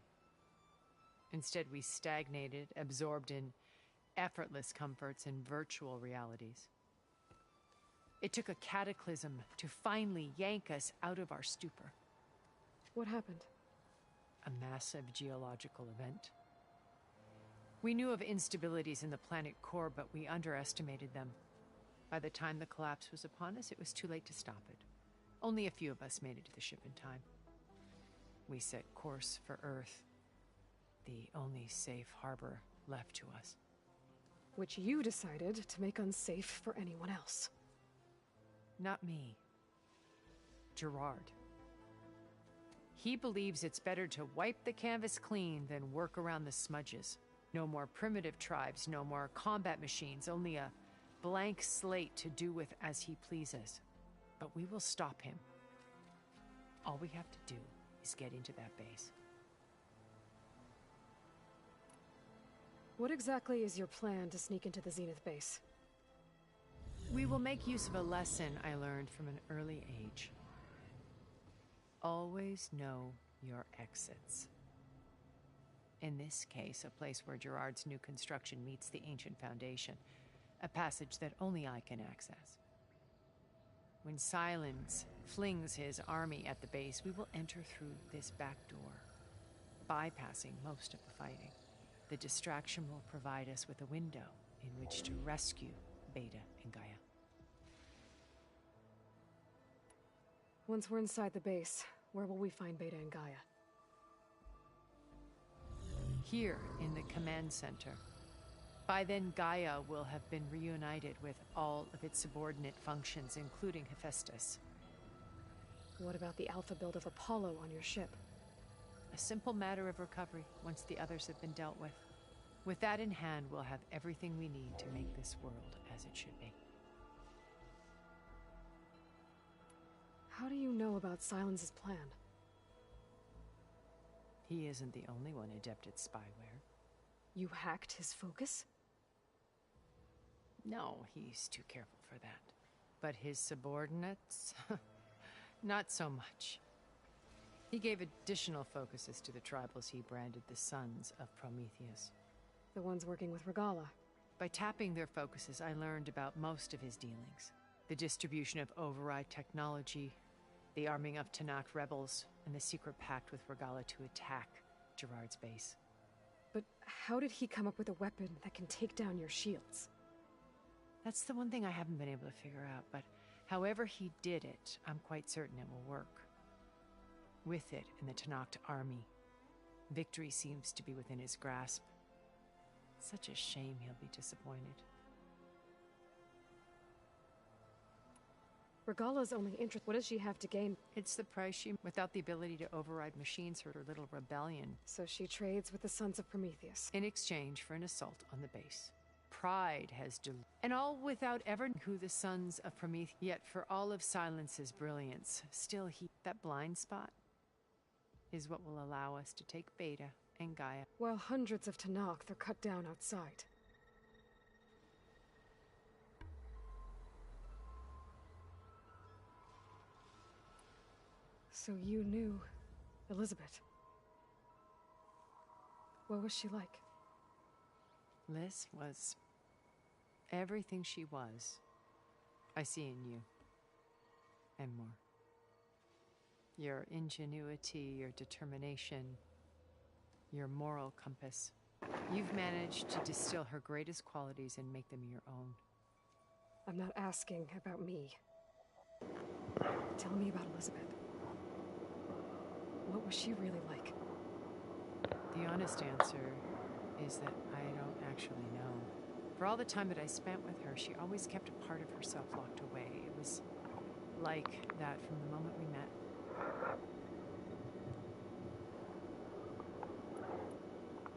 Instead, we stagnated, absorbed in effortless comforts and virtual realities. It took a cataclysm to finally yank us out of our stupor. What happened? A massive geological event. We knew of instabilities in the planet core, but we underestimated them. By the time the collapse was upon us, it was too late to stop it. Only a few of us made it to the ship in time. We set course for Earth, the only safe harbor left to us. Which you decided to make unsafe for anyone else. Not me. Gerard. He believes it's better to wipe the canvas clean than work around the smudges. No more primitive tribes, no more combat machines, only a blank slate to do with as he pleases. But we will stop him. All we have to do is get into that base. What exactly is your plan to sneak into the Zenith base? We will make use of a lesson I learned from an early age. Always know your exits. In this case, a place where Gerard's new construction meets the ancient foundation, a passage that only I can access. When Silence flings his army at the base, we will enter through this back door, bypassing most of the fighting. The distraction will provide us with a window in which to rescue Beta and Gaia. Once we're inside the base, where will we find Beta and Gaia? Here in the command center. By then, Gaia will have been reunited with all of its subordinate functions, including Hephaestus. What about the alpha build of Apollo on your ship? A simple matter of recovery once the others have been dealt with. With that in hand, we'll have everything we need to make this world as it should be. How do you know about Silence's plan? He isn't the only one adept at spyware. You hacked his focus? No, he's too careful for that. But his subordinates? Not so much. He gave additional focuses to the tribals he branded the Sons of Prometheus. The ones working with Regala. By tapping their focuses, I learned about most of his dealings. The distribution of override technology, the arming of Tanakh rebels, and the secret pact with Regala to attack Gerard's base. But how did he come up with a weapon that can take down your shields? That's the one thing I haven't been able to figure out, but however he did it, I'm quite certain it will work. With it and the Tanakh army, victory seems to be within his grasp. Such a shame he'll be disappointed. Regala's only interest. What does she have to gain? It's the price she... Without the ability to override machines, her little rebellion. So she trades with the Sons of Prometheus. In exchange for an assault on the base. Pride has and all without ever who the Sons of Prometheus. Yet for all of Silence's brilliance, still that blind spot is what will allow us to take Beta and Gaia. While hundreds of Tanakh are cut down outside. So you knew Elizabeth. What was she like? Liz was everything she was. I see in you. And more. Your ingenuity, your determination, your moral compass. You've managed to distill her greatest qualities and make them your own. I'm not asking about me. Tell me about Elizabeth. What was she really like? The honest answer is that I don't actually know. For all the time that I spent with her, she always kept a part of herself locked away. It was like that from the moment we met.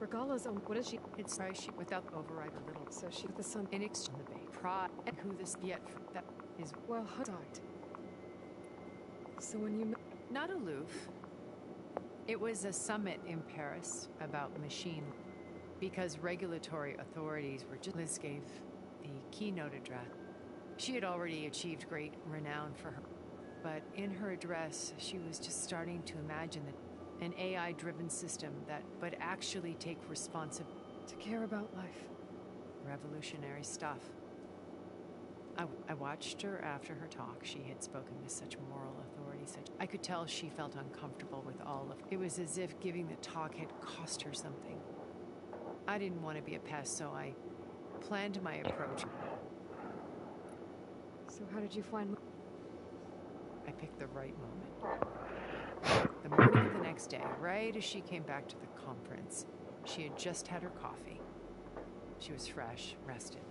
Regala's own. What is she? It's right. She without override a little. So she the Son in exchange the bay. Pride and who this yet that is well died. So when you met not aloof. It was a summit in Paris about machine because regulatory authorities were just Liz gave the keynote address. She had already achieved great renown for her, but in her address, she was just starting to imagine that an AI-driven system that would actually take responsibility to care about life. Revolutionary stuff. I watched her after her talk. She had spoken with such moral authority. I could tell she felt uncomfortable with all of it. It was as if giving the talk had cost her something. I didn't want to be a pest, so I planned my approach. So how did you find... I picked the right moment. The morning of the next day, right as she came back to the conference, she had just had her coffee. She was fresh, rested.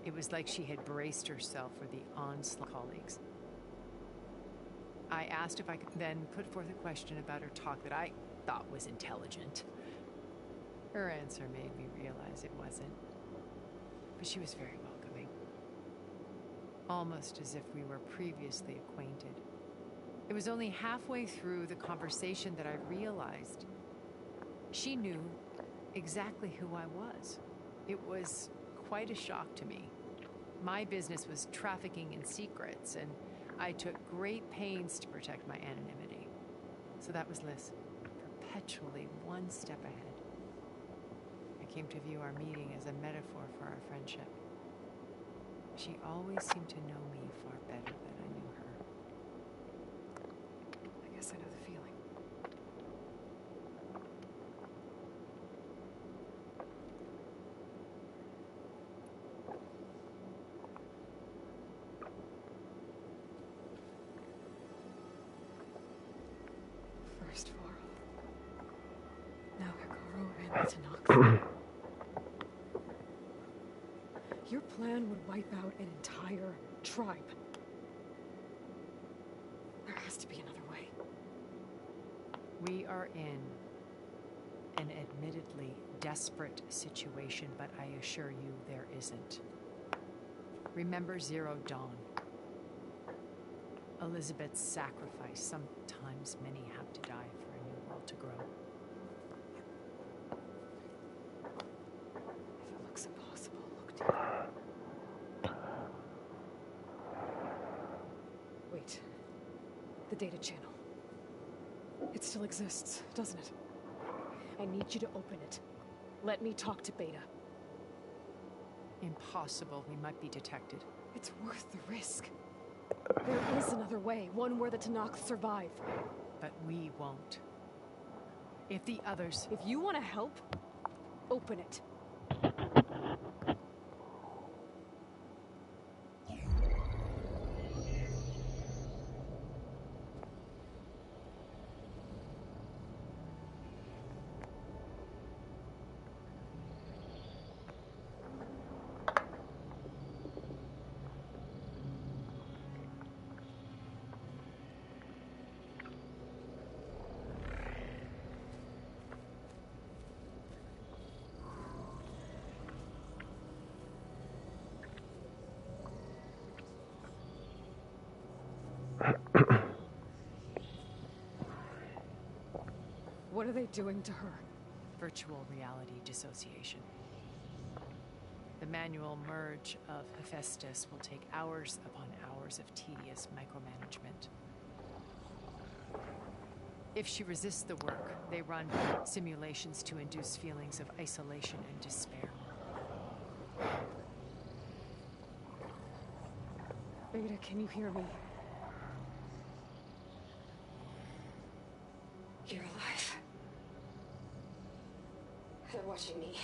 It was like she had braced herself for the onslaught of colleagues. I asked if I could then put forth a question about her talk that I thought was intelligent. Her answer made me realize it wasn't. But she was very welcoming. Almost as if we were previously acquainted. It was only halfway through the conversation that I realized she knew exactly who I was. It was quite a shock to me. My business was trafficking in secrets, and I took great pains to protect my anonymity. So that was Liz, perpetually one step ahead. I came to view our meeting as a metaphor for our friendship. She always seemed to know me far better than I knew her. I guess I know the feeling. First Varl. Now Hikaru and Tanakh. Your plan would wipe out an entire tribe. There has has to be another way. We are in an admittedly desperate situation, but I assure you there isn't. Remember Zero Dawn. Elizabeth's sacrifice. Sometimes many have to die for a new world to grow. If it looks impossible, look deeper. Wait. The data channel. It still exists, doesn't it? I need you to open it. Let me talk to Beta. Impossible. We might be detected. It's worth the risk. There is another way, one where the Tanakh survive. But we won't. If the others... If you want to help, open it. What are they doing to her? Virtual reality dissociation. The manual merge of Hephaestus will take hours upon hours of tedious micromanagement. If she resists the work, they run simulations to induce feelings of isolation and despair. Beta, can you hear me? You're alive. They're watching me.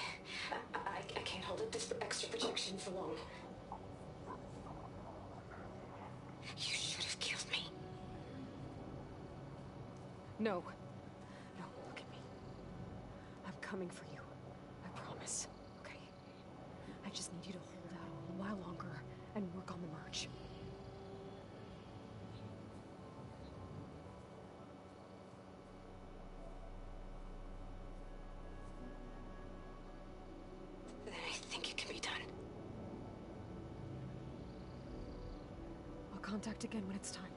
I can't hold up this extra protection for long. You should have killed me. No. No, look at me. I'm coming for you. I promise. Okay? I just need you to hold out a little while longer and work on the merge. Then I think it can be done. I'll contact again when it's time.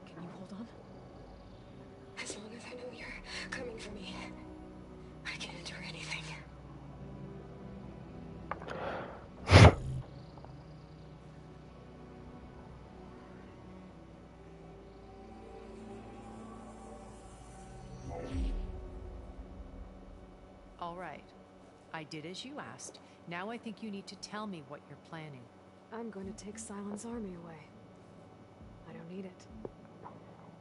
Can you hold on? As long as I know you're coming for me, I can endure anything. All right. I did as you asked. Now I think you need to tell me what you're planning. I'm going to take Silent's army away. I don't need it.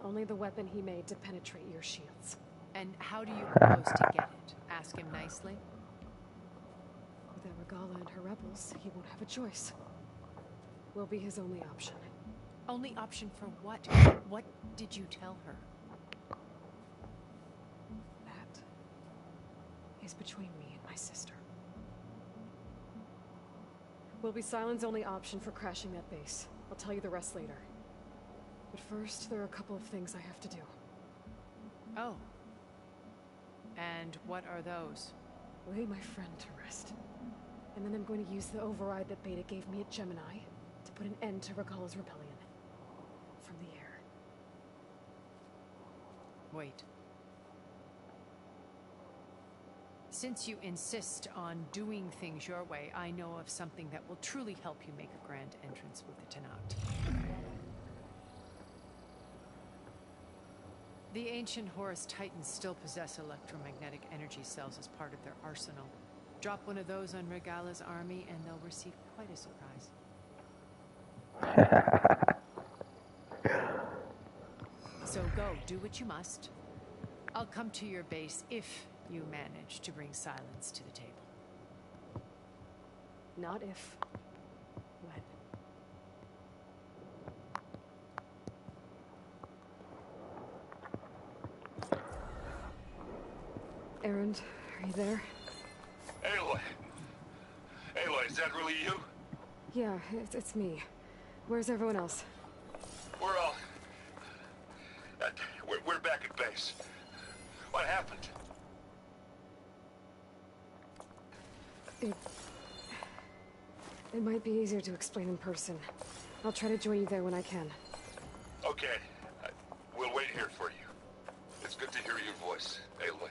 Only the weapon he made to penetrate your shields. And how do you propose to get it? Ask him nicely? Without Regala and her rebels, he won't have a choice. We'll be his only option. Only option for what? What did you tell her? That is between me and my sister. Will be Silent's only option for crashing that base. I'll tell you the rest later. But first, there are a couple of things I have to do. Oh. And what are those? Lay my friend to rest. And then I'm going to use the override that Beta gave me at Gemini to put an end to Regala's rebellion. From the air. Wait. Since you insist on doing things your way, I know of something that will truly help you make a grand entrance with the Tanakh. The ancient Horus Titans still possess electromagnetic energy cells as part of their arsenal. Drop one of those on Regala's army and they'll receive quite a surprise. So go, do what you must. I'll come to your base if you manage to bring Silence to the table. Not if. When. Erend, are you there? Aloy! Aloy, is that really you? Yeah, it's me. Where's everyone else? We're all... We're back at base. What happened? It might be easier to explain in person. I'll try to join you there when I can. Okay. We'll wait here for you. It's good to hear your voice, Aloy.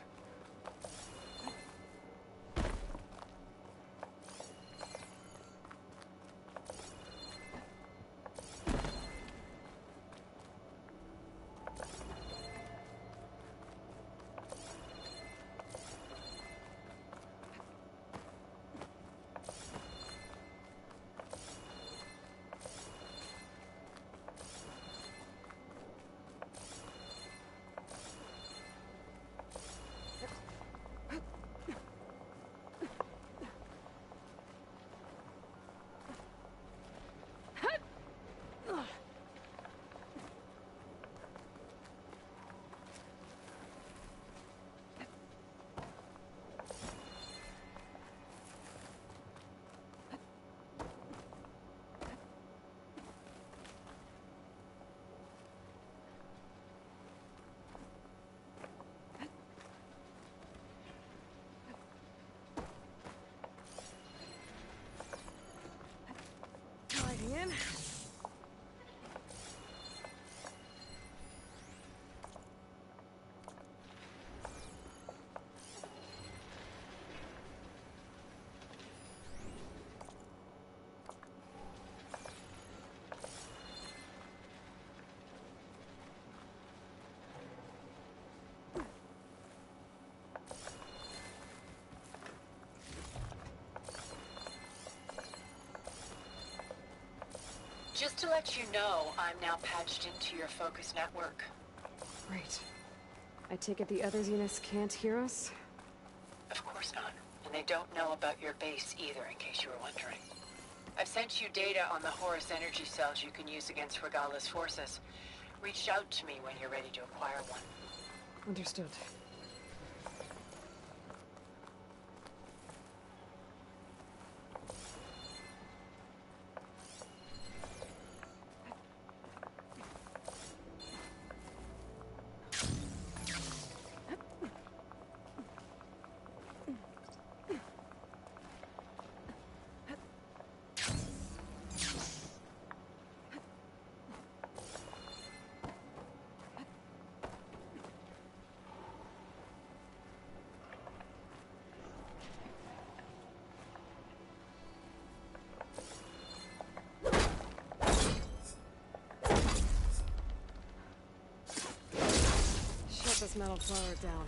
In. Just to let you know, I'm now patched into your focus network. Great. I take it the other units can't hear us? Of course not. And they don't know about your base either, in case you were wondering. I've sent you data on the Horus energy cells you can use against Regala's forces. Reach out to me when you're ready to acquire one. Understood. This metal flower down.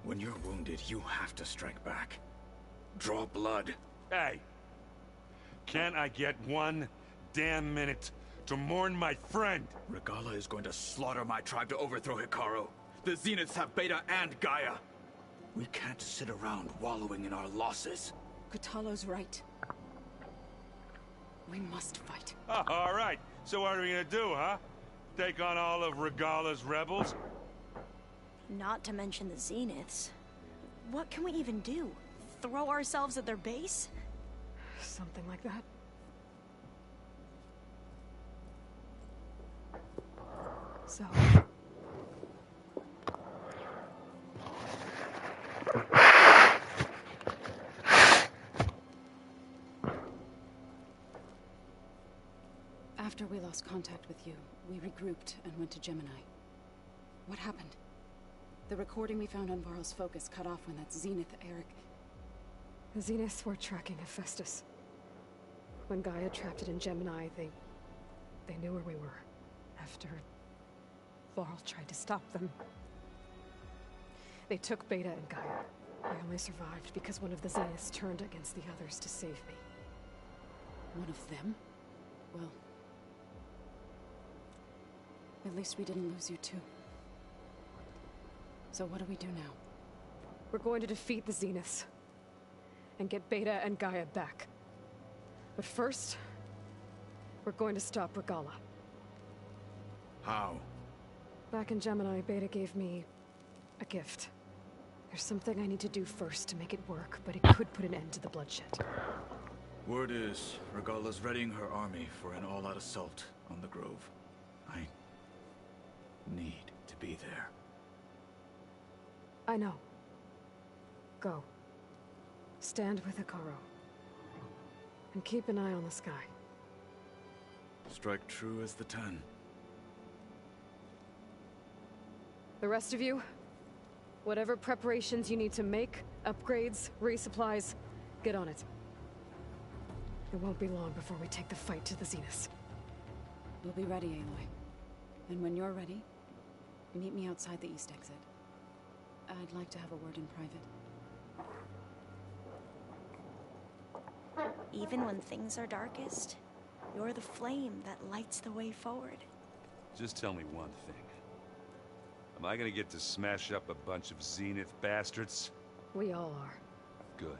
When you're wounded, you have to strike back. Draw blood. Hey! Can't I get one damn minute to mourn my friend? Regala is going to slaughter my tribe to overthrow Hikaru. The Zeniths have Beta and Gaia. We can't sit around wallowing in our losses. Kotallo's right. We must fight. Oh, all right. So what are we gonna do, huh? Take on all of Regala's rebels? Not to mention the Zeniths. What can we even do? Throw ourselves at their base? Something like that. So... After we lost contact with you, we regrouped and went to Gemini. What happened? The recording we found on Varl's focus cut off when that Zenith Eric... The Zeniths were tracking Hephaestus. When Gaia trapped it in Gemini, they knew where we were. After Varl tried to stop them. They took Beta and Gaia. I only survived because one of the Zeniths turned against the others to save me. One of them? Well... at least we didn't lose you too. So what do we do now? We're going to defeat the Zeniths. And get Beta and Gaia back. But first... we're going to stop Regala. How? Back in Gemini, Beta gave me... a gift. There's something I need to do first to make it work, but it could put an end to the bloodshed. Word is, Regala's readying her army for an all-out assault on the Grove. I need to be there. I know. Go. Stand with Hikaru. And keep an eye on the sky. Strike true as the 10. The rest of you, whatever preparations you need to make, upgrades, resupplies, get on it. It won't be long before we take the fight to the Zeniths. We'll be ready, Aloy. And when you're ready, meet me outside the east exit. I'd like to have a word in private. Even when things are darkest, you're the flame that lights the way forward. Just tell me one thing. Am I gonna get to smash up a bunch of Zenith bastards? We all are. Good.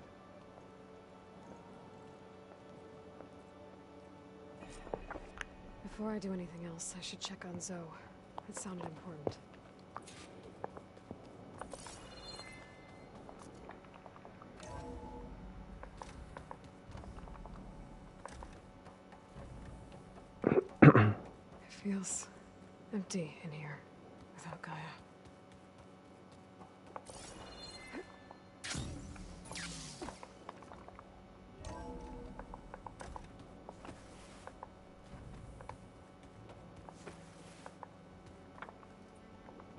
Before I do anything else, I should check on Zoe. It sounded important. It feels empty in here without Gaia.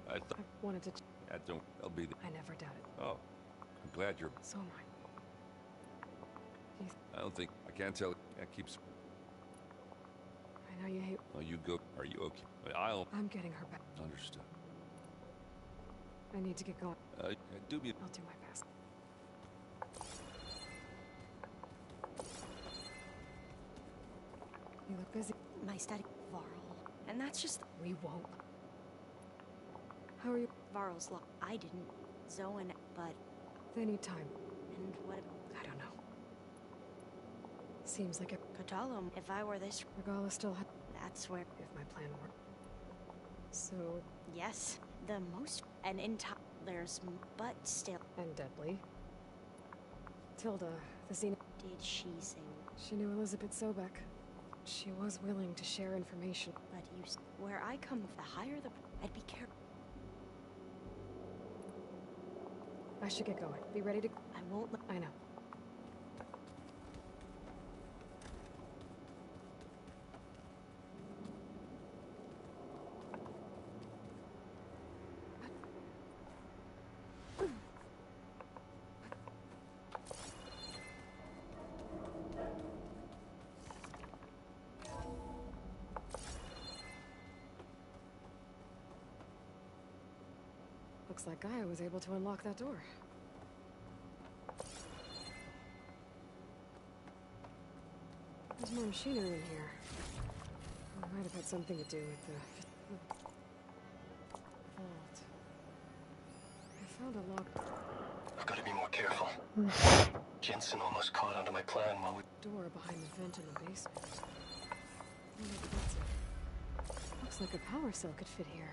I wanted to... I'll be there. I never doubted. Oh, I'm glad you're... So am I. I don't think... I can't tell... That keeps... I know you hate... Oh, you go... Are you okay? I'm getting her back. Understood. I need to get going. Do me... I'll do my best. You look busy. My study... Varl. And that's just... We won't. How are you? Varl's law. I didn't. Zoe and... but... They need time. And what... I don't know. Seems like a... Katalum, if I were this... Regala still had... That's where... If my plan worked. So... Yes. The most... And in time... There's... But still... And deadly. Tilda, the Zenith... Did she say... She knew Elizabeth Sobek. She was willing to share information. But you... Where I come, the higher the... I'd be careful. I should get going. Be ready to... I won't let... I know. Looks like Gaia was able to unlock that door. There's more machinery in here. It might have had something to do with the vault. I found a lock. I've got to be more careful. Jensen almost caught onto my plan while we... Door behind the vent in the basement. I wonder if that's it. Looks like a power cell could fit here.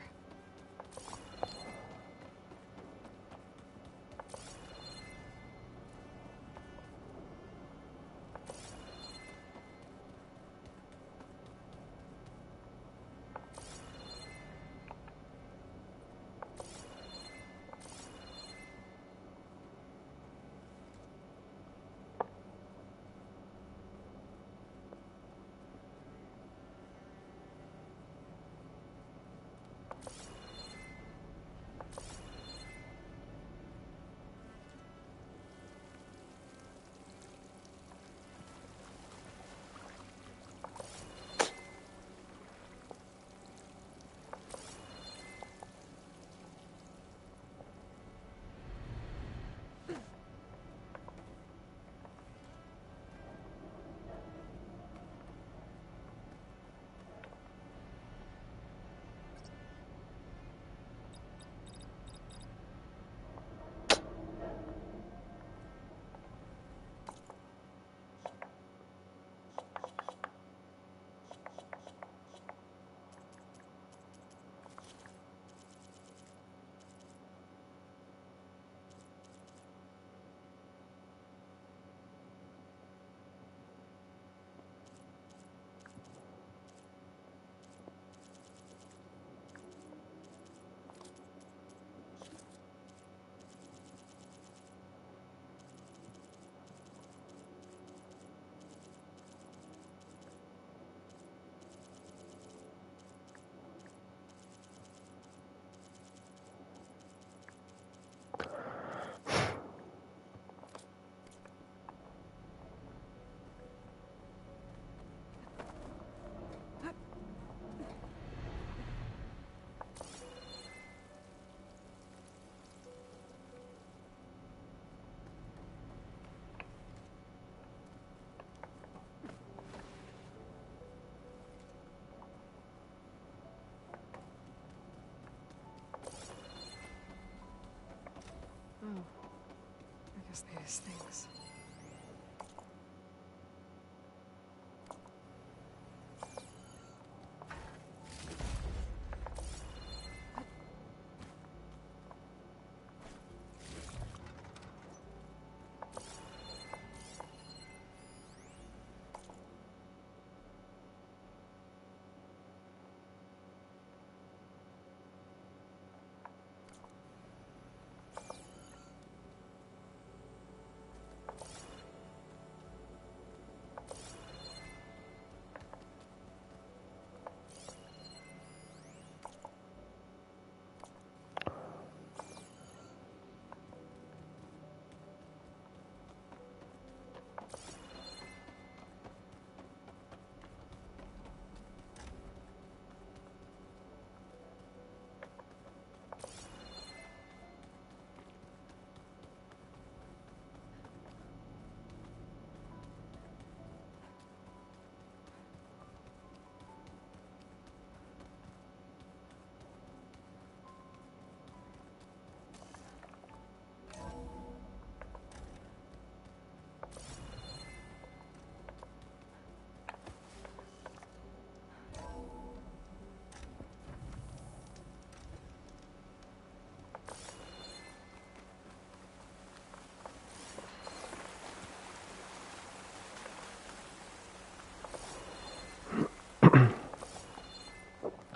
mysterious things.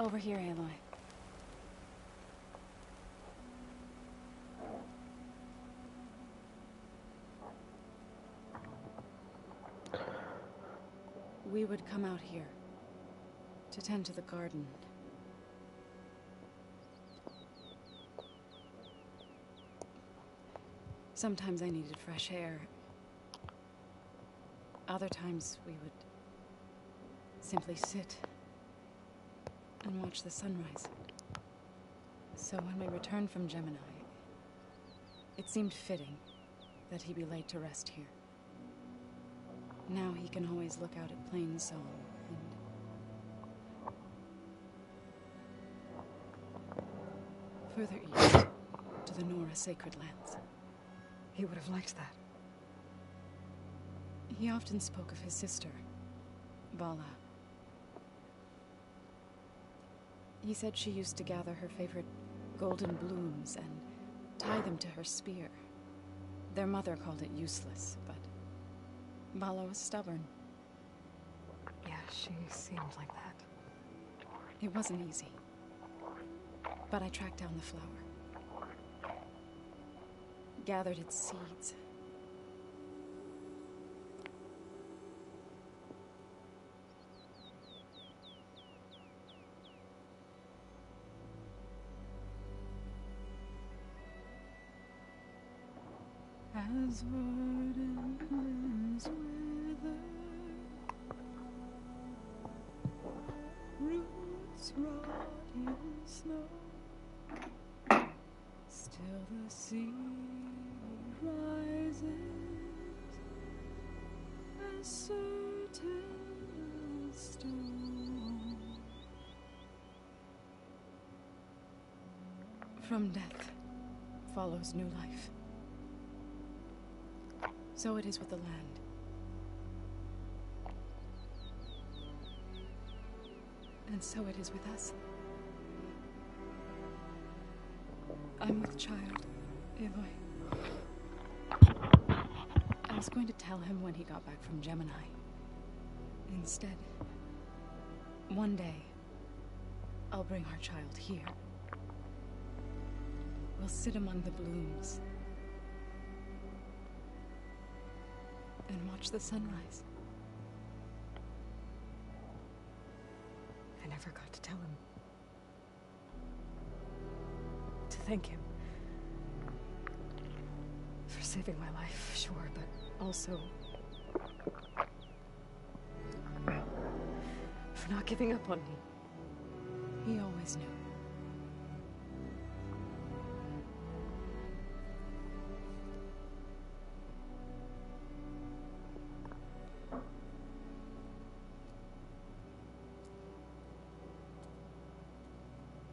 Over here, Aloy. We would come out here to tend to the garden. Sometimes I needed fresh air. Other times we would simply sit and watch the sunrise. So when we returned from Gemini, it seemed fitting that he be laid to rest here. Now he can always look out at Plain Song and further east to the Nora Sacred Lands. He would have liked that. He often spoke of his sister, Vala. He said she used to gather her favorite golden blooms and tie them to her spear. Their mother called it useless, but Vala was stubborn. Yeah, she seemed like that. It wasn't easy. But I tracked down the flower. Gathered its seeds. As verdant as wither, roots rot in snow, still the sea rises, as certain as stone. From death follows new life. So it is with the land. And so it is with us. I'm with child, Aloy. I was going to tell him when he got back from Gemini. Instead, one day, I'll bring our child here. We'll sit among the blooms and watch the sunrise. I never got to tell him. To thank him. For saving my life, sure, but also for not giving up on me. He always knew.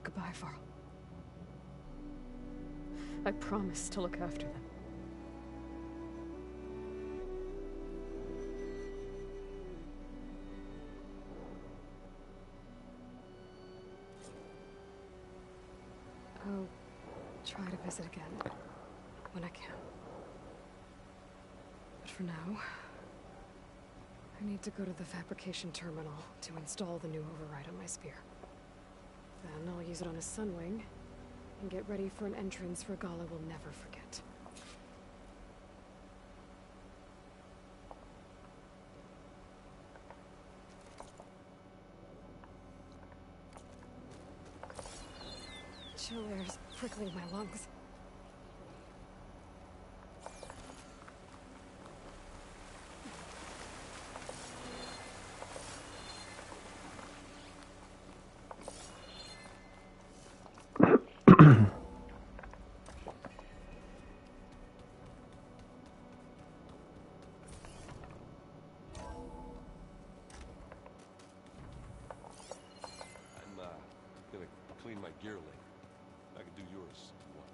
Goodbye, Varl. I promise to look after them. try to visit again when I can. But for now, I need to go to the fabrication terminal to install the new override on my spear. Then I'll use it on his sunwing and get ready for an entrance Regala will never forget. Chill air's prickling my lungs. Clean my gear link. I can do yours if you want.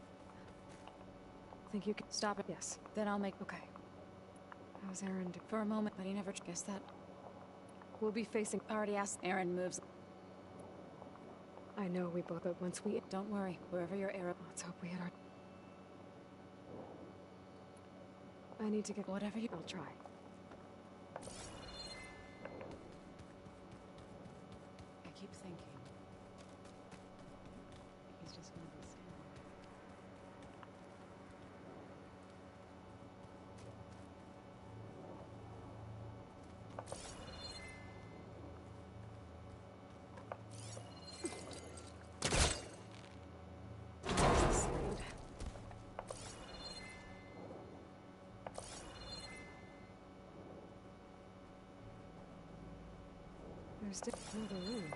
Think you can stop it? Yes. Then I'll make... Okay. How's Aaron doing? For a moment, but he never guessed that. We'll be facing... Already asked. Aaron moves. I know we both, but once we... Don't worry. Wherever your arrow... Let's hope we hit our... I need to get... Whatever you... I'll try. I keep thinking... He's just gonna be sad. There's still another room.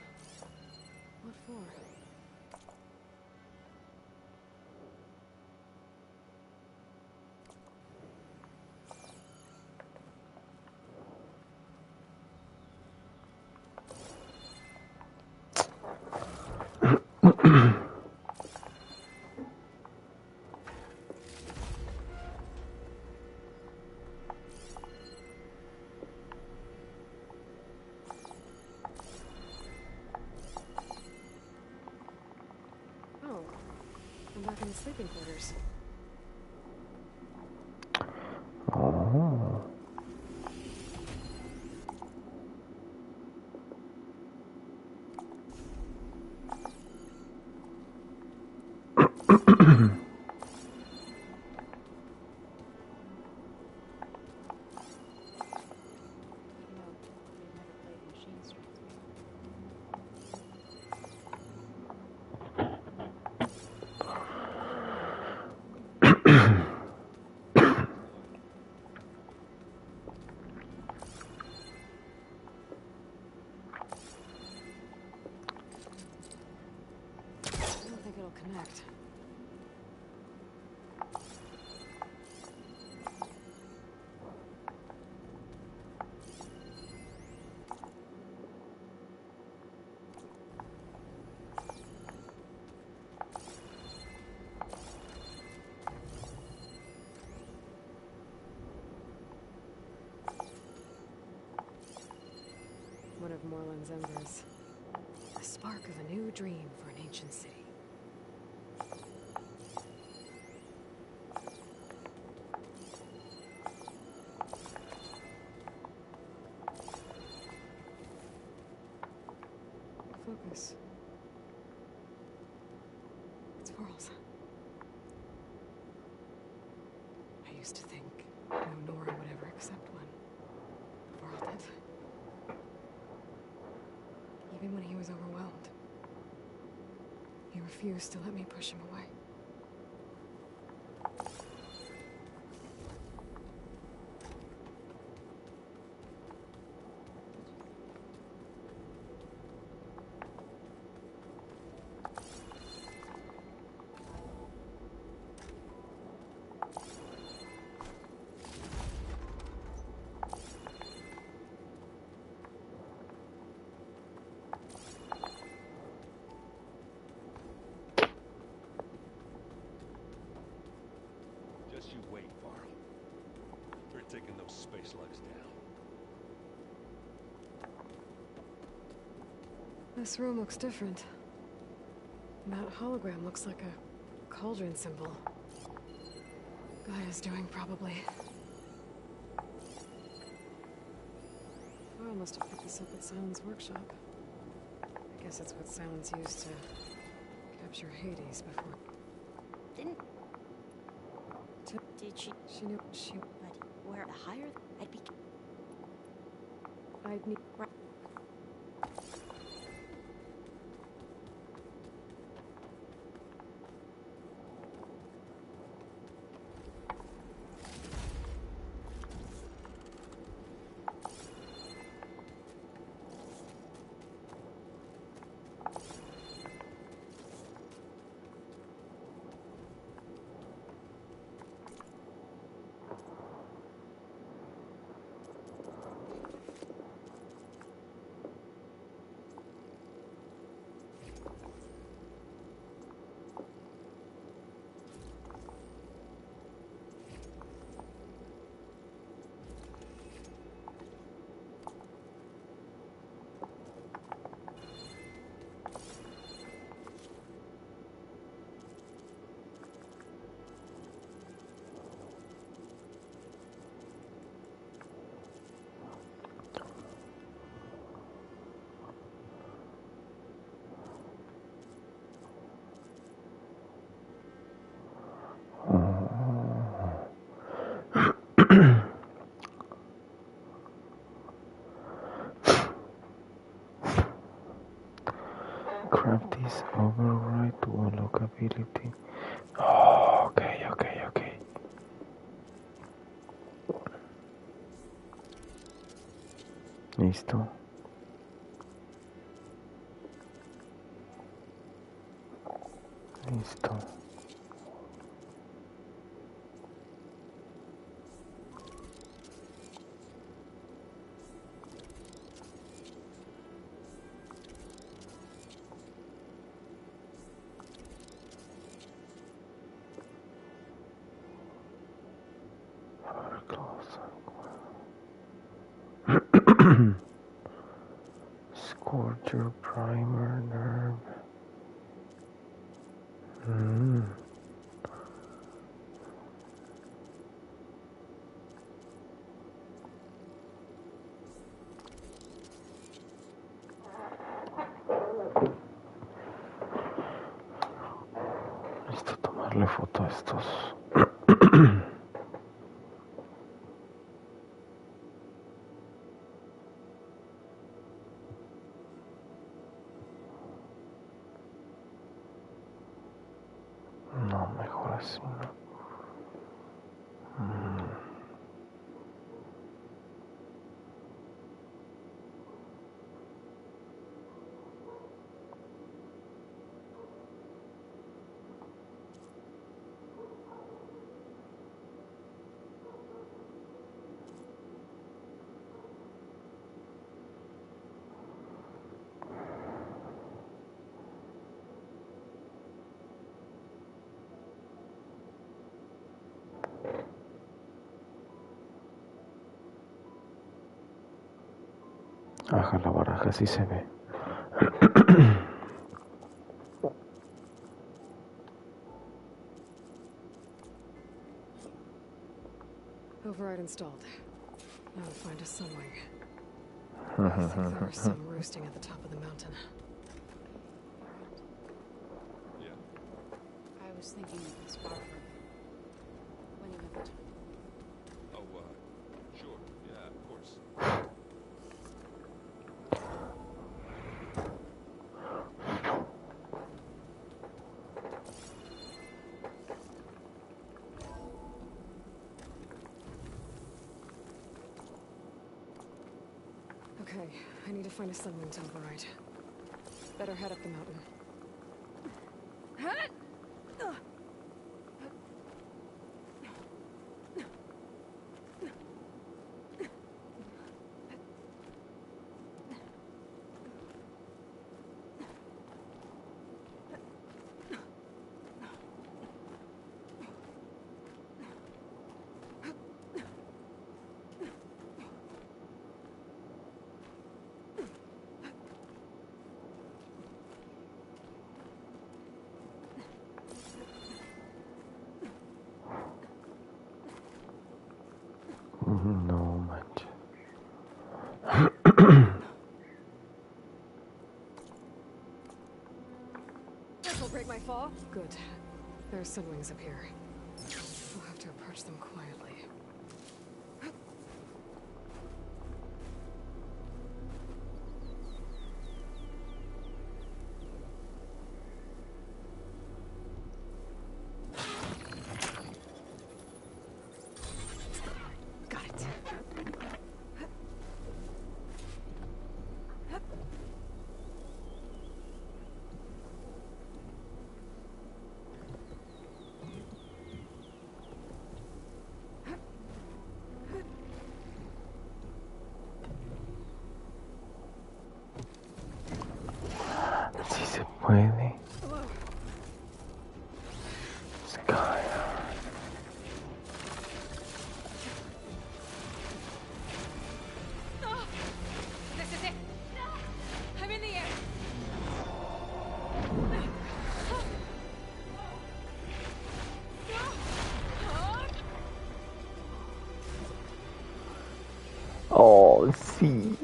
What for? I'm back in the sleeping quarters. Oh. Connect. One of Moreland's embers. A spark of a new dream for an ancient city. Focus. It's Varl's. I used to think no Nora would ever accept one. Varl did. Even when he was overwhelmed. He refused to let me push him away. You wait, Varl. We're taking those space lugs down. This room looks different. That hologram looks like a cauldron symbol. Gaia's doing, probably. Carl must have picked this up at Silent's workshop. I guess that's what Silent's used to capture Hades before. Did she? She knew she... But where higher? I'd need... Craft this override to unlock ability. Oh, okay. Listo. Scorcher primer nerve. Necesito tomarle foto a estos. No, mejor así, ¿no? Ajá, la baraja sí se ve. Override installed. Now to find a sunwing. I think there was some roosting at the top of the mountain. Yeah. I was thinking of this far from when you have the time. Oh, sure. Yeah, of course. Okay, I need to find a sunwing to override. Better head up the mountain. will break my fall? Good. There are sunwings up here. We'll have to approach them quietly. Got it. Si se puede. Sky. This is it. I'm in the air. Oh, sí.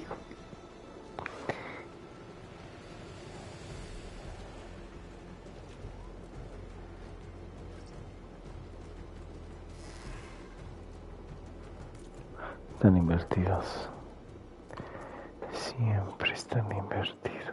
Están invertidos. Siempre están invertidos.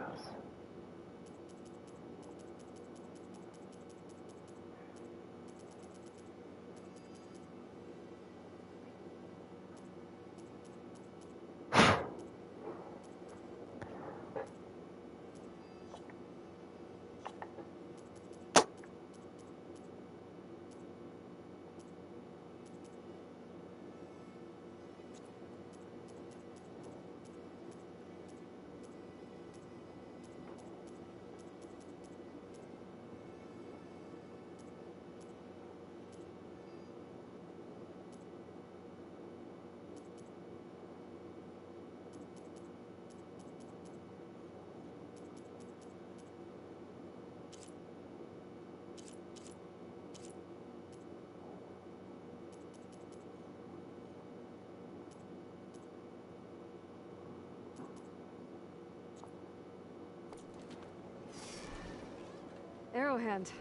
Arrowhand.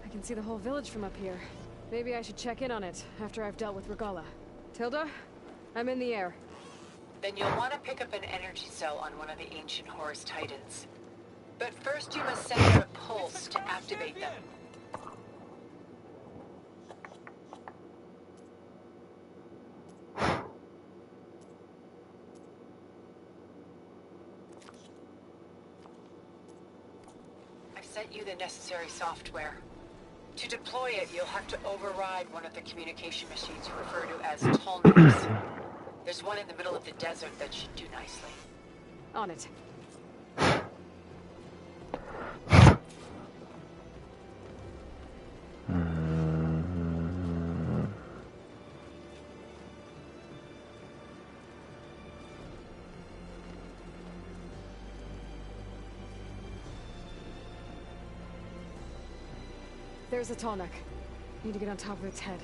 I can see the whole village from up here. Maybe I should check in on it after I've dealt with Regala. Tilda, I'm in the air. Then you'll want to pick up an energy cell on one of the ancient Horus Titans. But first you must send out a pulse to activate them. I've sent you the necessary software. To deploy it, you'll have to override one of the communication machines you refer to as Tolmens. There's one in the middle of the desert that should do nicely. On it. There's a Tallneck. Need to get on top of its head.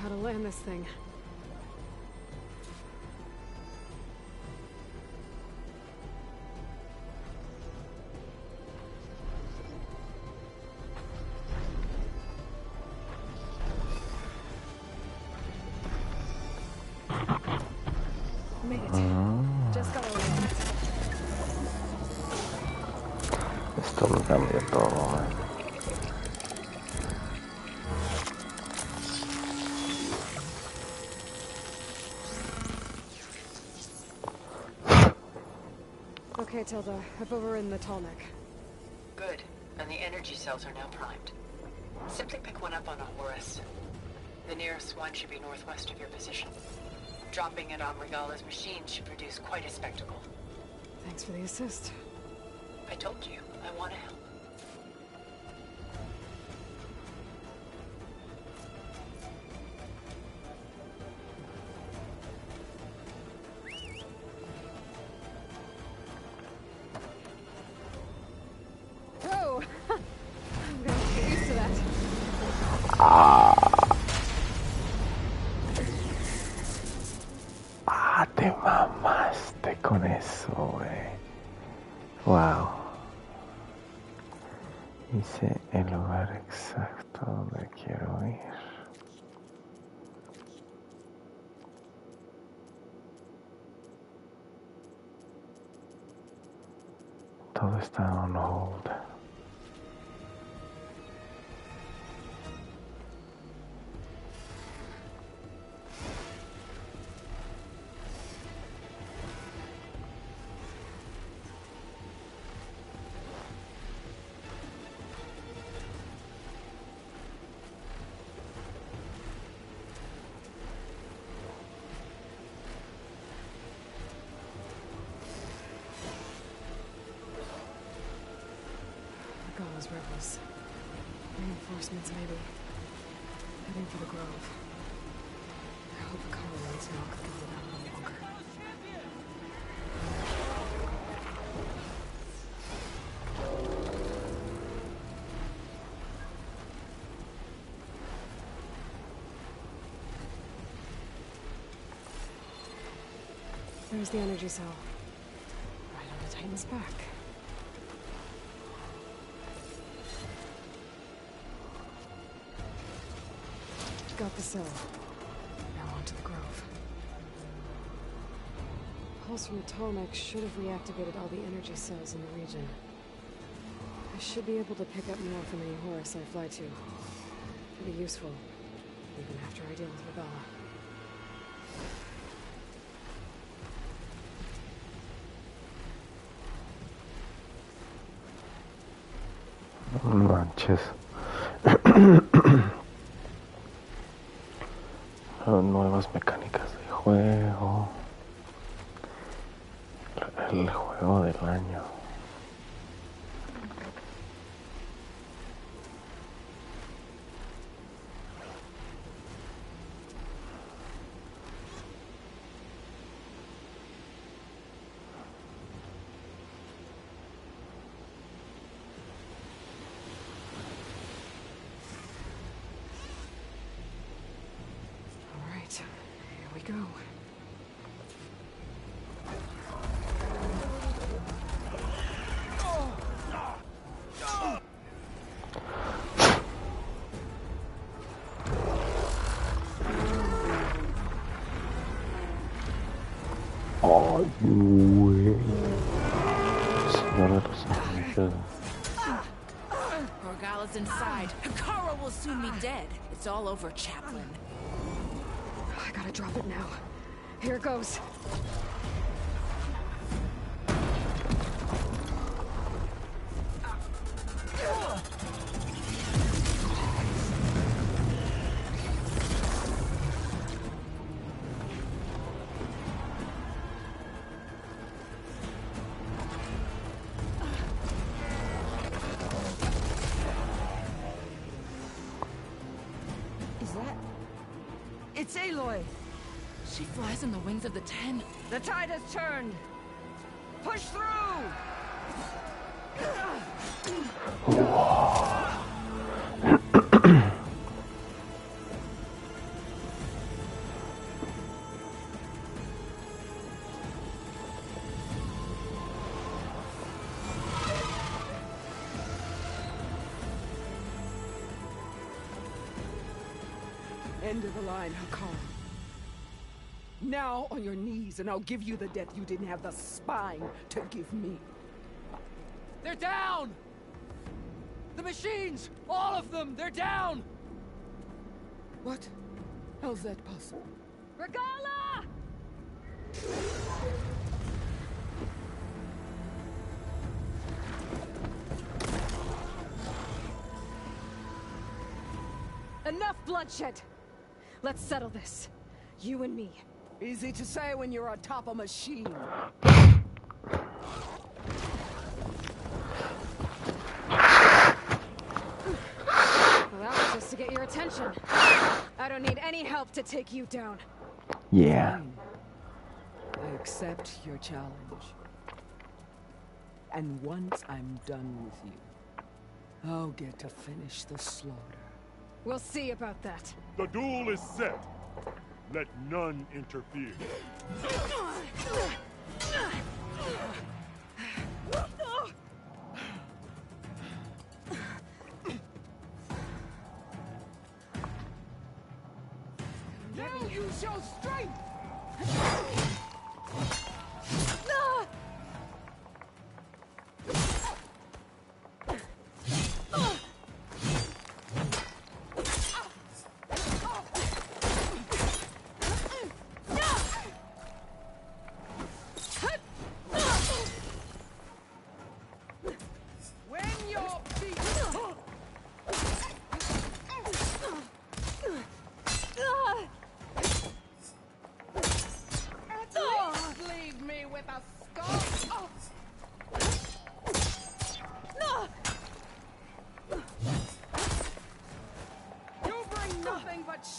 How to land this thing. Made it. Just got over it. Esto lo cambia todo, man. Okay, Tilda. I've overridden the Tallneck. Good. And the energy cells are now primed. Simply pick one up on a Horus. The nearest one should be northwest of your position. Dropping it on Regala's machine should produce quite a spectacle. Thanks for the assist. I told you, I want to help. Wow. Hice el lugar exacto donde quiero ir. Todo está on hold. Those rebels. Reinforcements, maybe. Heading for the grove. I hope Caroline's not going to hold out no longer. There's the energy cell. Right on the Titan's back. Got the cell. Now on to the grove. Pulse from the Tomac should have reactivated all the energy cells in the region. I should be able to pick up more from any Horus I fly to. It'll be useful, even after I deal with Rebella. No manches. Nuevas mecánicas de juego. El juego del año. Here we go. Ay, güey. Señor de los Anillos. Morgala's inside. Hikaru will soon be dead. It's all over, Chaplain. I gotta drop it now. Here it goes. It's Aloy! She flies on the wings of the 10. The tide has turned! Push through! End of the line, Hikaru. Now on your knees, and I'll give you the death you didn't have the spine to give me. They're down! The machines! All of them! They're down! What? How's that possible? Regala! Enough bloodshed! Let's settle this. You and me. Easy to say when you're on top of a machine. Well, that was just to get your attention. I don't need any help to take you down. Yeah. Fine. I accept your challenge. And once I'm done with you, I'll get to finish the slaughter. We'll see about that. The duel is set. Let none interfere. Use your strength!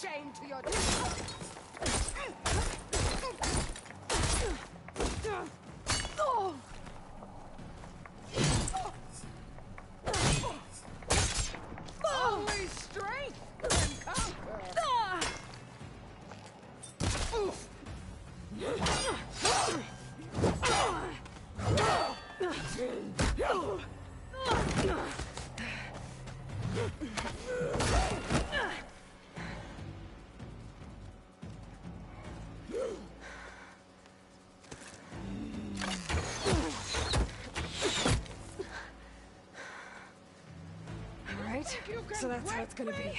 Shame to your only strength can conquer. So that's how it's gonna be.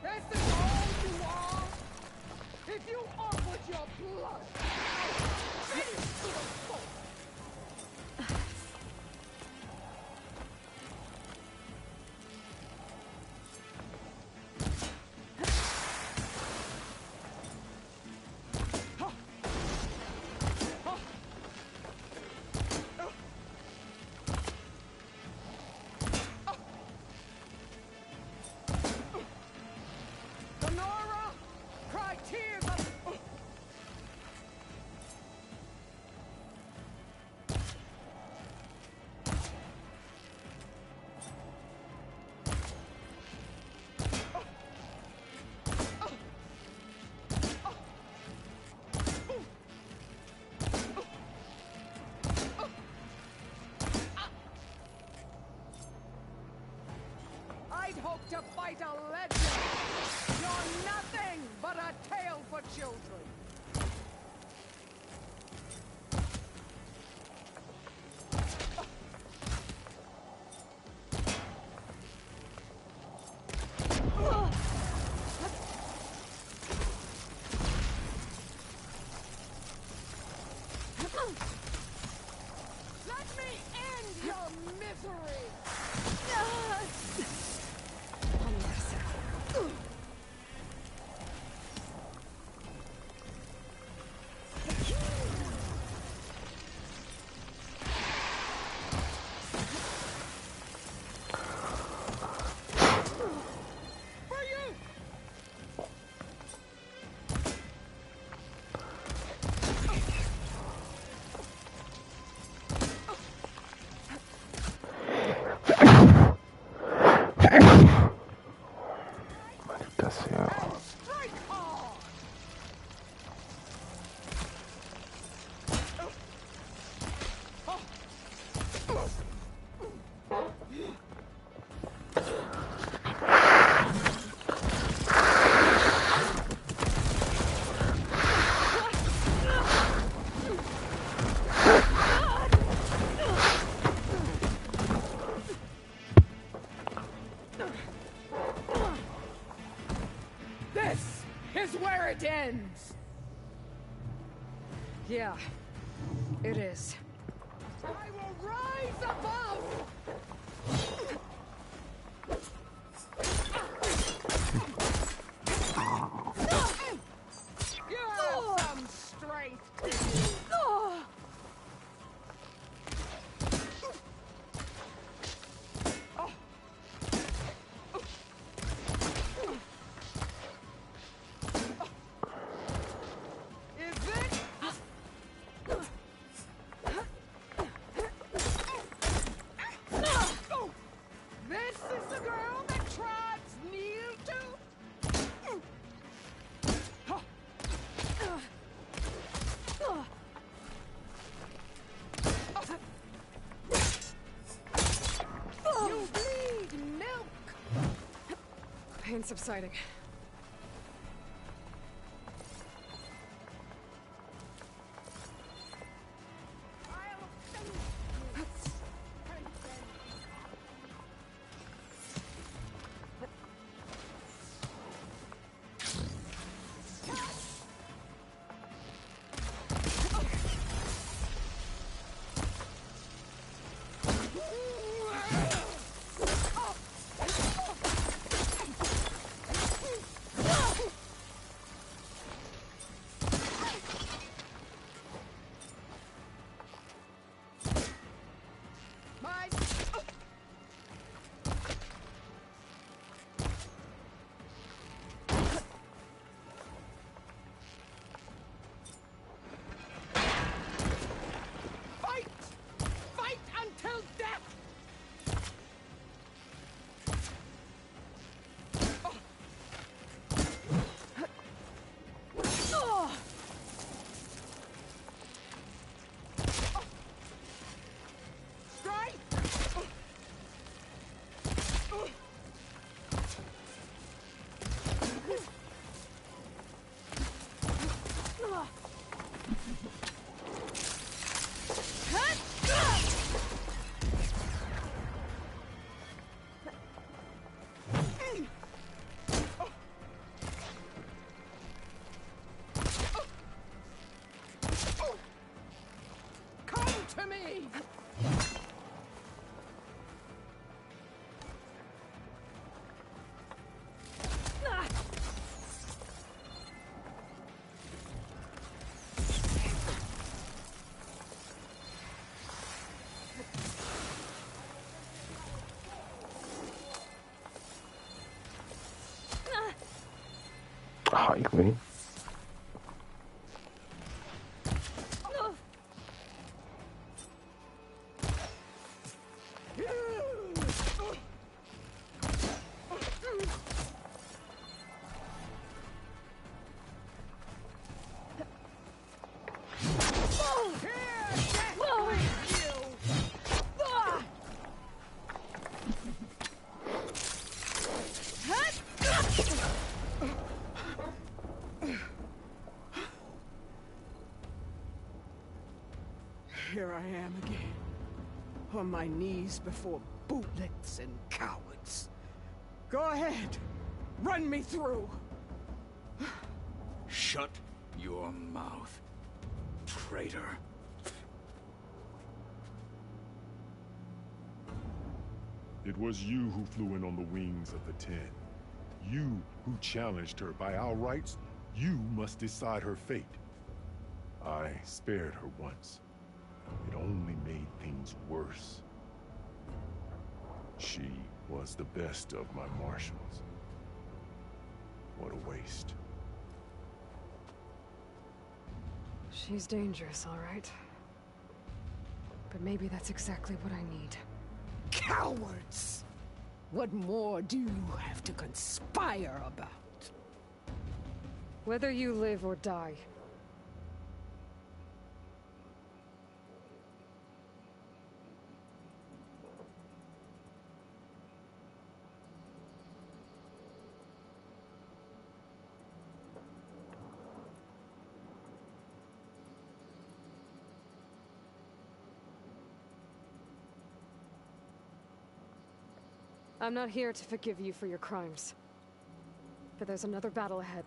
This is all you are? If you offered your blood, finish to the full. Hope to fight a legend. You're nothing but a tale for children. Let me end your misery. Maldita sea. This is where it ends. Yeah, it is. I will rise above. You have some strength to you. pain subsiding. Ay, güey. Here I am again, on my knees before bootlets and cowards. Go ahead, run me through. Shut your mouth, traitor. It was you who flew in on the wings of the 10. You who challenged her. By our rights, you must decide her fate. I spared her once. It only made things worse. She was the best of my marshals. What a waste. She's dangerous, all right. But maybe that's exactly what I need. Cowards! What more do you have to conspire about? Whether you live or die. I'm not here to forgive you for your crimes. But there's another battle ahead.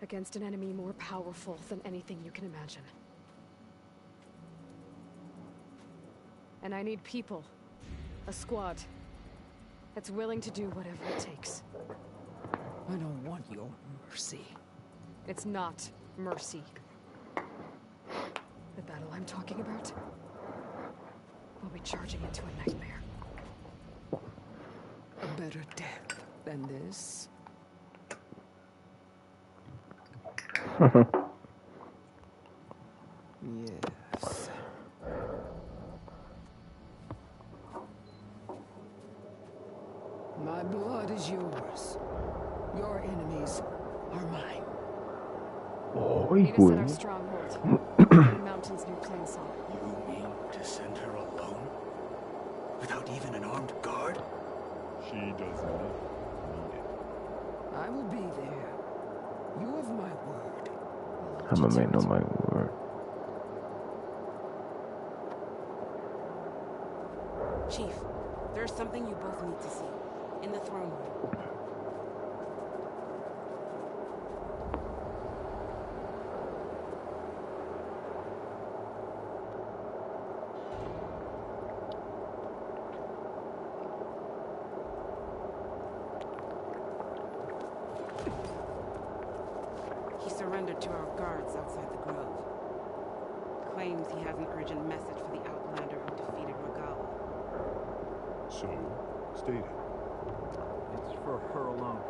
Against an enemy more powerful than anything you can imagine. And I need people. A squad. That's willing to do whatever it takes. I don't want your mercy. It's not mercy. The battle I'm talking about will be charging into a nightmare. A better death than this? Yes. My blood is yours. Your enemies are mine. Meet us at our stronghold. The mountains near Plainsong. You mean to send her alone? Without even an armed guard? She does not need it. I will be there. You have my word. I'm a man of my word. Chief, there's something you both need to see. In the throne room. He surrendered to our guards outside the grove. Claims he has an urgent message for the Outlander who defeated Regala. So, state it. It's for her alone.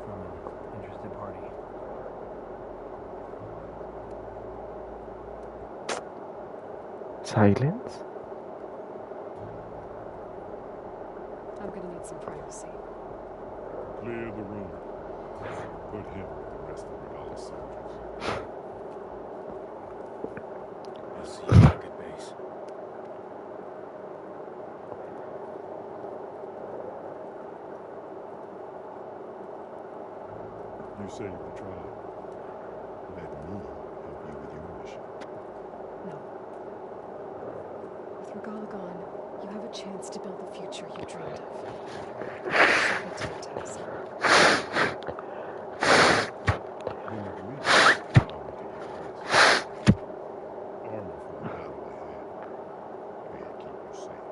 From an interested party. Silence? I'm gonna need some privacy. Clear the room. Put him with the rest of Regala's soldiers. I'll see you back at base. You saved the tribe. Let me help you with your mission. No. With Regala gone, you have a chance to build the future you dreamed of. Submit to your task. Then at least allow me to get rest. Armor for the battle ahead. May it keep you safe.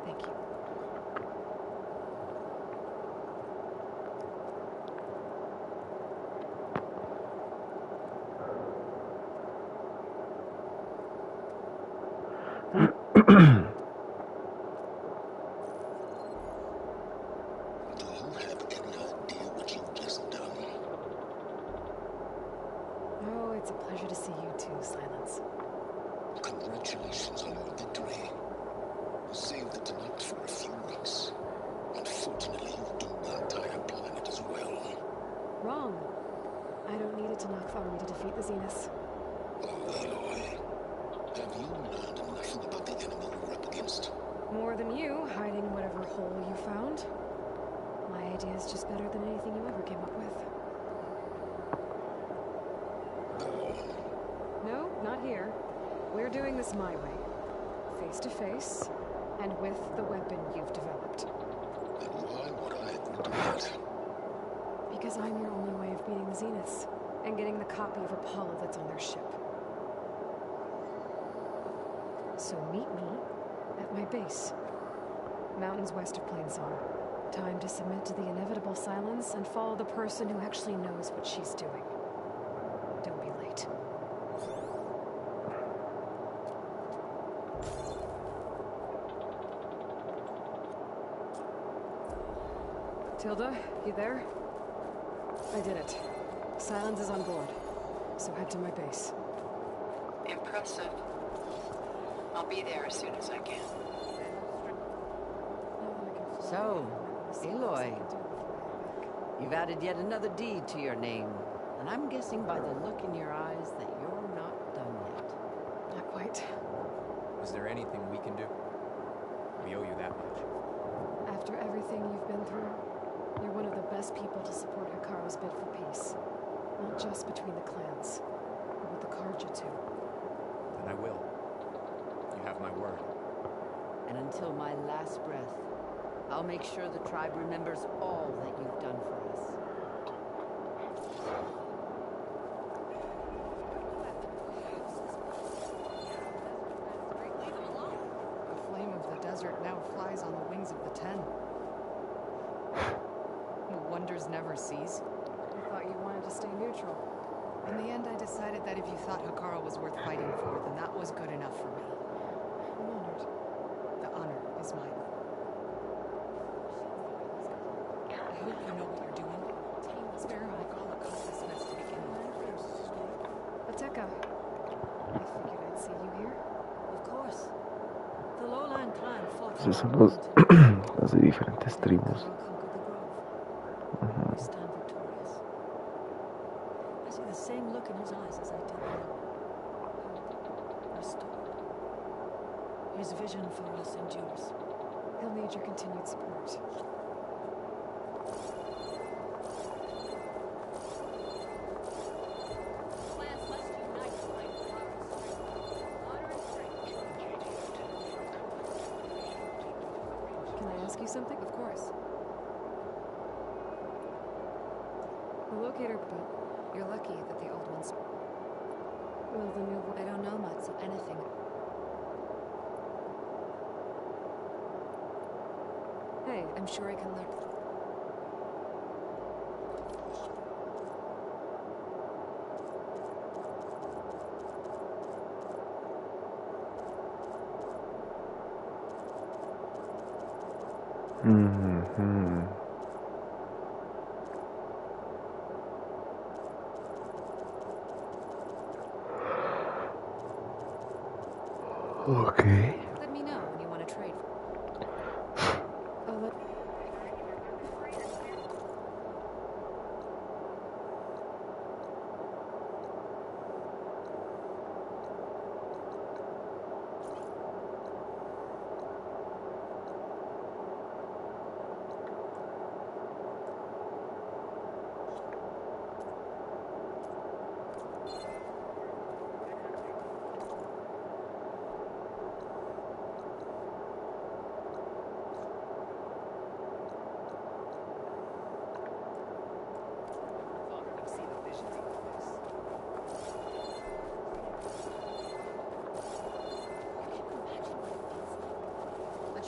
Thank you. Oh, it's a pleasure to see you too, Silence. Congratulations on your victory. You saved the Tanakh for a few weeks. Unfortunately, you doomed the entire planet as well. Wrong. I don't need a Tanakh army to defeat the Zeniths. Oh, Aloy. Have you learned nothing about the enemy you're up against? More than you, hiding whatever hole you found. My idea is just better than anything you ever came up with. No, not here. We're doing this my way. Face to face, and with the weapon you've developed. And why would I agree to that? Because I'm your only way of beating the Zeniths, and getting the copy of Apollo that's on their ship. So meet me at my base. Mountains west of Plainsong. Time to submit to the inevitable silence and follow the person who actually knows what she's doing. Don't be late. Tilda, you there? I did it. Silence is on board, so head to my base. Impressive. I'll be there as soon as I can. So, Aloy, you've added yet another deed to your name, and I'm guessing by the look in your eyes that you're not done yet. Not quite. Is there anything we can do? We owe you that much. After everything you've been through, you're one of the best people to support Hikaru's bid for peace. Not just between the clans, but with the Karja too. Then I will. You have my word. And until my last breath, I'll make sure the tribe remembers all that you've done for us. The flame of the desert now flies on the wings of the 10. Wonders never cease. I thought you wanted to stay neutral. In the end, I decided that if you thought Hikaru was worth fighting for, then that was good enough for me. I'm honored. The honor is mine. I hope you know what you're doing. Spare Regala caused this mess to begin with. Ateka, I figured I'd see you here. Of course. The Lowland clan fought Esos for son our los de diferentes tribus. We stand victorious. I see the same look in his eyes as I did then. His vision for us endures. He'll need your continued support. Can I ask you something? Of course. The locator, but you're lucky that the old ones... Well, the new one... I don't know much of anything. Hey, I'm sure I can learn. Mm-hmm. Okay. Let me know when you want to trade. Oh, look.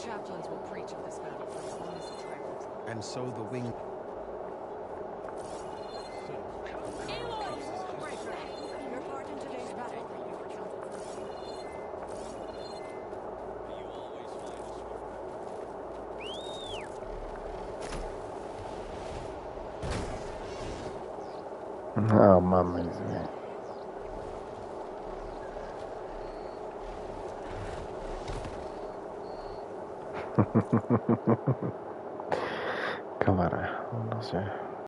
Chaplains will preach of this battle for as long as the tribals. And so the wing... Your part in today's battle. No mames, güey. Cámara, no sé.